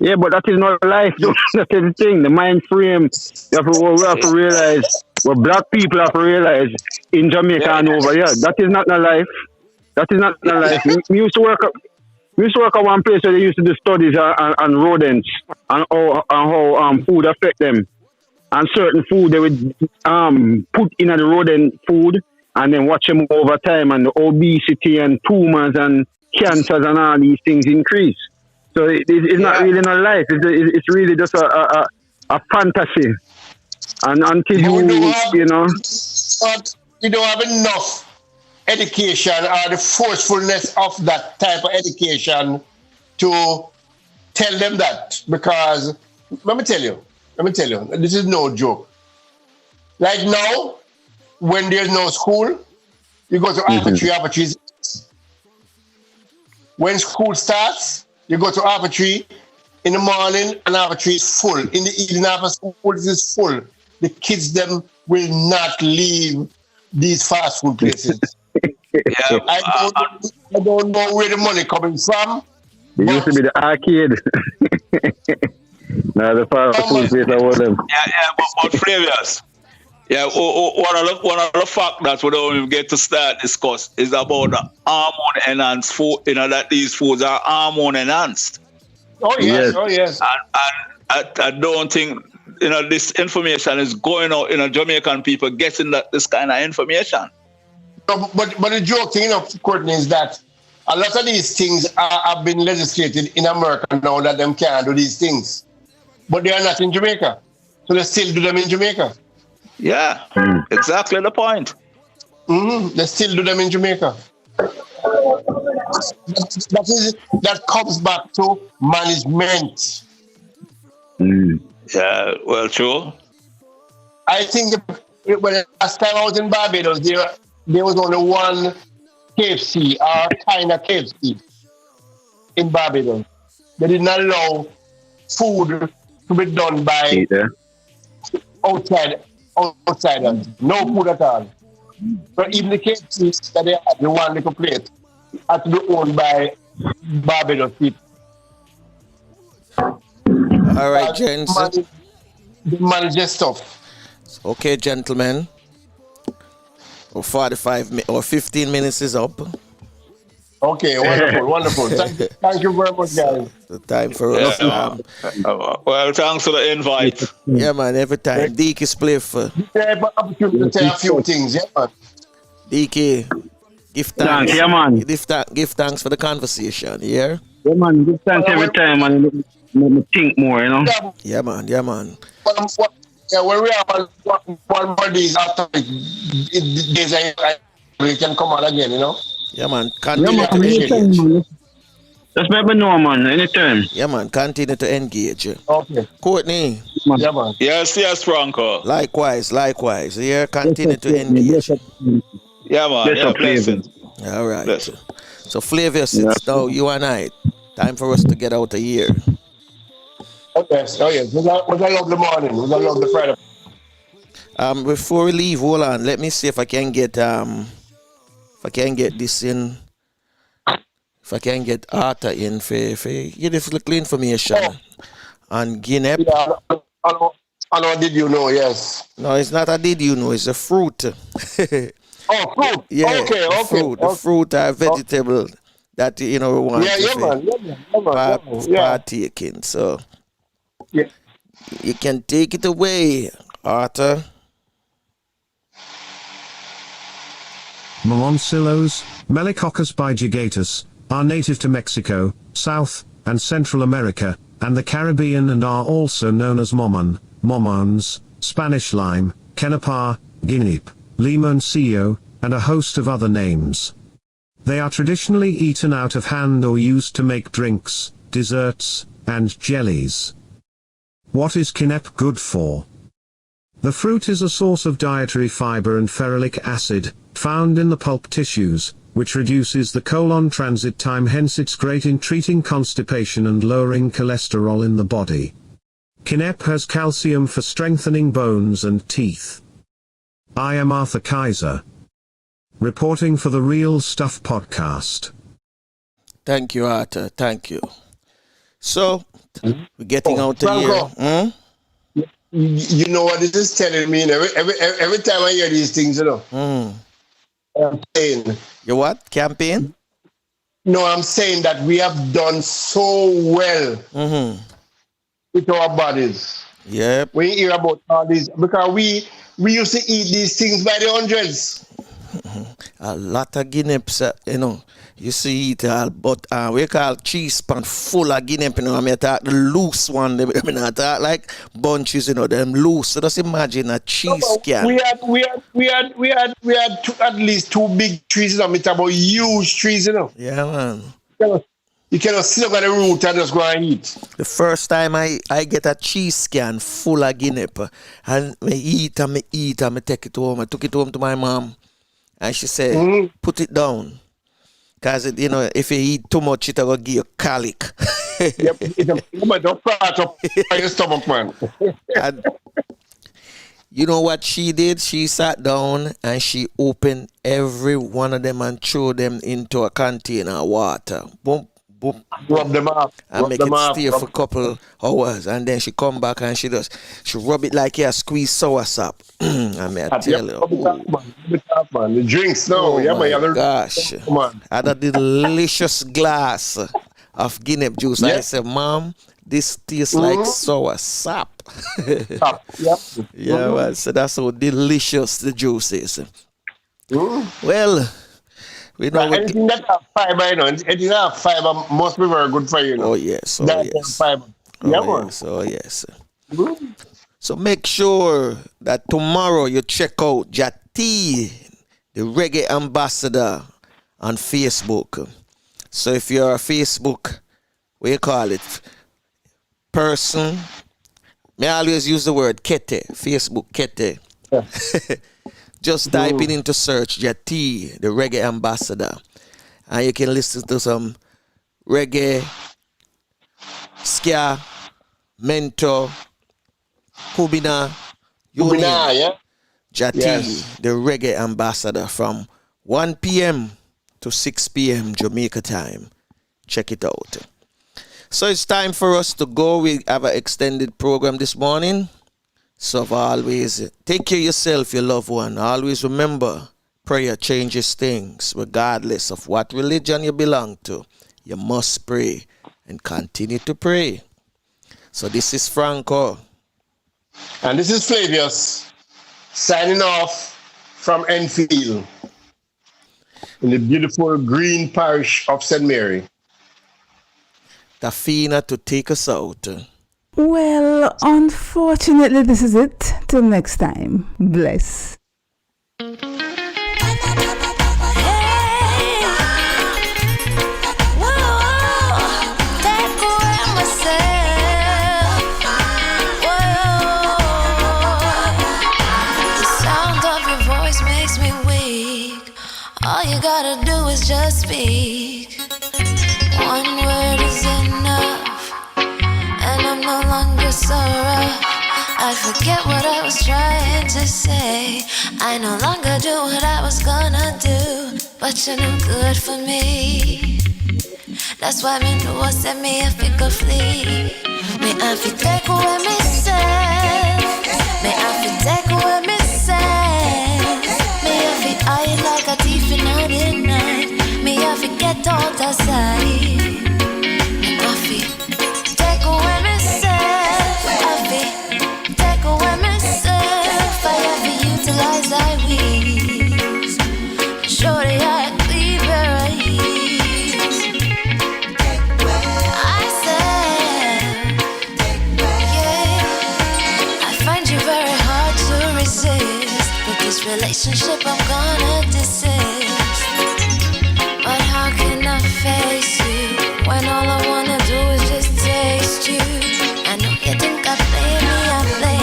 Yeah, but that is not life, though. That is the thing. The mind frame. We have to realize. What black people have to realize in Jamaica and over here. That is not the life. That is not the life. We used to work at one place where they used to do studies on rodents and how food affect them. And certain food they would put in the rodent food and then watch them over time, and the obesity and tumors and cancers and all these things increase. So it's not really not life. It's really just a fantasy. And until you know, but you don't have enough education or the forcefulness of that type of education to tell them that. Because let me tell you, this is no joke. Like now, when there's no school, you go to Arbitrary. When school starts, you go to Arbitrary in the morning, and Arbitrary is full. In the evening after school, it is full. The kids them will not leave these fast food places. I don't know where the money coming from. It used to be the arcade. Now the fast food place I want them. But Flavius. Yeah, one of the factors we don't even get to start discuss is about the hormone enhanced food. You know that these foods are hormone enhanced. Oh yes. And I don't think this information is going out. Jamaican people getting this kind of information. No, but the joke thing, Courtney, is that a lot of these things have been legislated in America now that them can't do these things, but they are not in Jamaica, so they still do them in Jamaica. Yeah, exactly the point. They still do them in Jamaica. That comes back to management. Yeah, well, true. I think when last time I was in Barbados, there was only one KFC or kind of KFC in Barbados. They did not allow food to be done by outsiders. No food at all. But even the KFC that they had, the one little plate, had to be owned by Barbados people. All right, gents. The manager stuff. Okay, gentlemen. 45 or 15 minutes is up. Okay, wonderful. Thank you very much, guys. The time for us. Well, thanks for the invite. Yeah, man, every time. Diki Spliff. Yeah, but opportunity to tell a few things, yeah, man. Diki, give thanks. Yeah, man. Give thanks for the conversation, yeah? Yeah, man, give thanks every time, man. Make me think more, you know? Yeah, man. When we have one more days after days, we can come on again, you know? Yeah, man. Continue to engage. Just let me know, man. Anytime. Yeah, man. Continue to engage. Okay. Courtney. Yeah, man. Yes, Franco. Likewise. Yeah, continue to engage. Yeah, man. Yeah, blessings. All right. Blessings. So, Flavius, it's now you and I. Time for us to get out of here. Oh, yes. We got lovely morning. We got lovely Friday. Before we leave, hold on. Let me see if I can get this in. If I can get Arthur in for get this little information on Guinea. Yeah, I know, did you know? Yes. No, it's not a did you know, it's a fruit. Oh, fruit. Yeah, Okay. the fruit or vegetable that we want to partake in. So you can take it away, Arthur. Moloncillos, Melicoccus bigigatus, are native to Mexico, South and Central America, and the Caribbean, and are also known as momon, momons, Spanish lime, kenapar, guinip, limoncillo, and a host of other names. They are traditionally eaten out of hand or used to make drinks, desserts, and jellies. What is quinep good for? The fruit is a source of dietary fiber and ferulic acid, found in the pulp tissues, which reduces the colon transit time, hence it's great in treating constipation and lowering cholesterol in the body. Quinep has calcium for strengthening bones and teeth. I am Arthur Kaiser, reporting for the Real Stuff podcast. Thank you, Arthur. Thank you. So, we're getting out of Franco, here. You know what this is telling me? Every time I hear these things, I'm saying. You what? Campaign? No, I'm saying that we have done so well with our bodies. Yep. When you hear about all these, because we used to eat these things by the hundreds. A lot of guineps, you see it all, but we call cheese pan full of guinep, I mean, the loose one, I mean, not like bunches, them loose. So just imagine a cheese can. We had at least 2 big trees, I'm talking about huge trees, Yeah, man. You cannot sit up at the root and just go and eat. The first time I get a cheese can full of guinep, and I eat and I take it home. I took it home to my mom, and she said, put it down. Because, if you eat too much, it'll go give you colic. Yep, don't fart up your stomach, man. And you know what she did? She sat down and she opened every one of them and threw them into a container of water. Boom, boom. Rub them up. And make it stay for a couple hours. And then she come back and she rub it like you squeeze sour sop. I mean, I tell you. Man. The drinks, no. My gosh. I had a delicious glass of guinea juice. I said, Mom, this tastes like sour sop. Yeah, man. So that's how delicious the juice is. Well, we know anything that has fiber, anything that has fiber must be very good for you. Oh, yes. Oh, yes. Fiber. Oh, yes. So make sure that tomorrow you check out Jati, the reggae ambassador, on Facebook. So if you're a Facebook, what you call it, person, may I always use the word Kete, Facebook Kete. Yeah. Just type it into search, Jati, the reggae ambassador. And you can listen to some reggae, ska, mentor, Kubina, yeah. Jati, the reggae ambassador, from 1 p.m. to 6 p.m. Jamaica time. Check it out. So it's time for us to go. We have an extended program this morning. So always take care of yourself, your loved one. Always remember, prayer changes things. Regardless of what religion you belong to, you must pray and continue to pray. So this is Franco. And this is Flavius, signing off from Enfield, in the beautiful green parish of St. Mary. Tafina to take us out. Well, unfortunately, this is it. Till next time. Bless. All you gotta do is just speak. One word is enough, and I'm no longer so rough. I forget what I was trying to say. I no longer do what I was gonna do, but you're no good for me. That's why me know what set me if it could flee. Me have to take away myself. outside. I feel take away myself. I feel take away myself. I have to utilize I wings. Shorty, I clean her eyes. I said, yeah, I find you very hard to resist. But this relationship I'm gonna desist. But how can I face you when all I wanna do is just taste you? I know you think I play me, I play,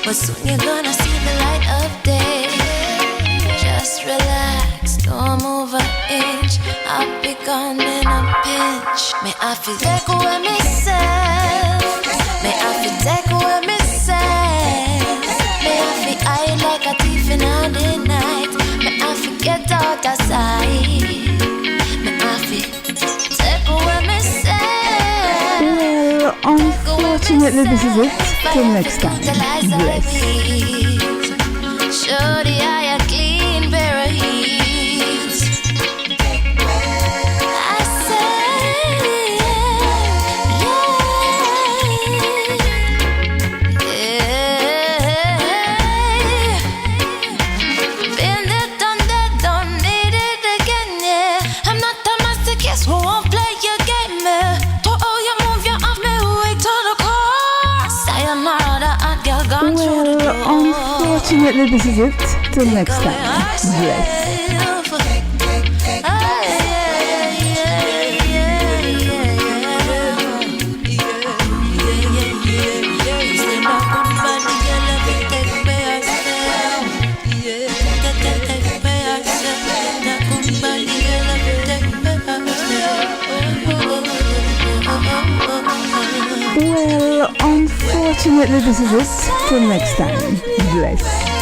but soon you're gonna see the light of day. Just relax, don't move an inch. I'll be gone in a pinch. May I feel take away myself. May I feel take away myself. May I feel I like a thief in the night. May I feel get out outside. Well, unfortunately, this is it. Till next time. Bless. Shorty, I clean pair of heels. I say, yeah. Been there, done that, don't need it again, yeah. I'm not the master, guess who won't play your game, yeah. To all you move, you off me, wait to the core. Sayonara, the hot girl gone through the door. Unfortunately, this is it. Till next time. Bless. Well, unfortunately, this is it. Till next time. Bless.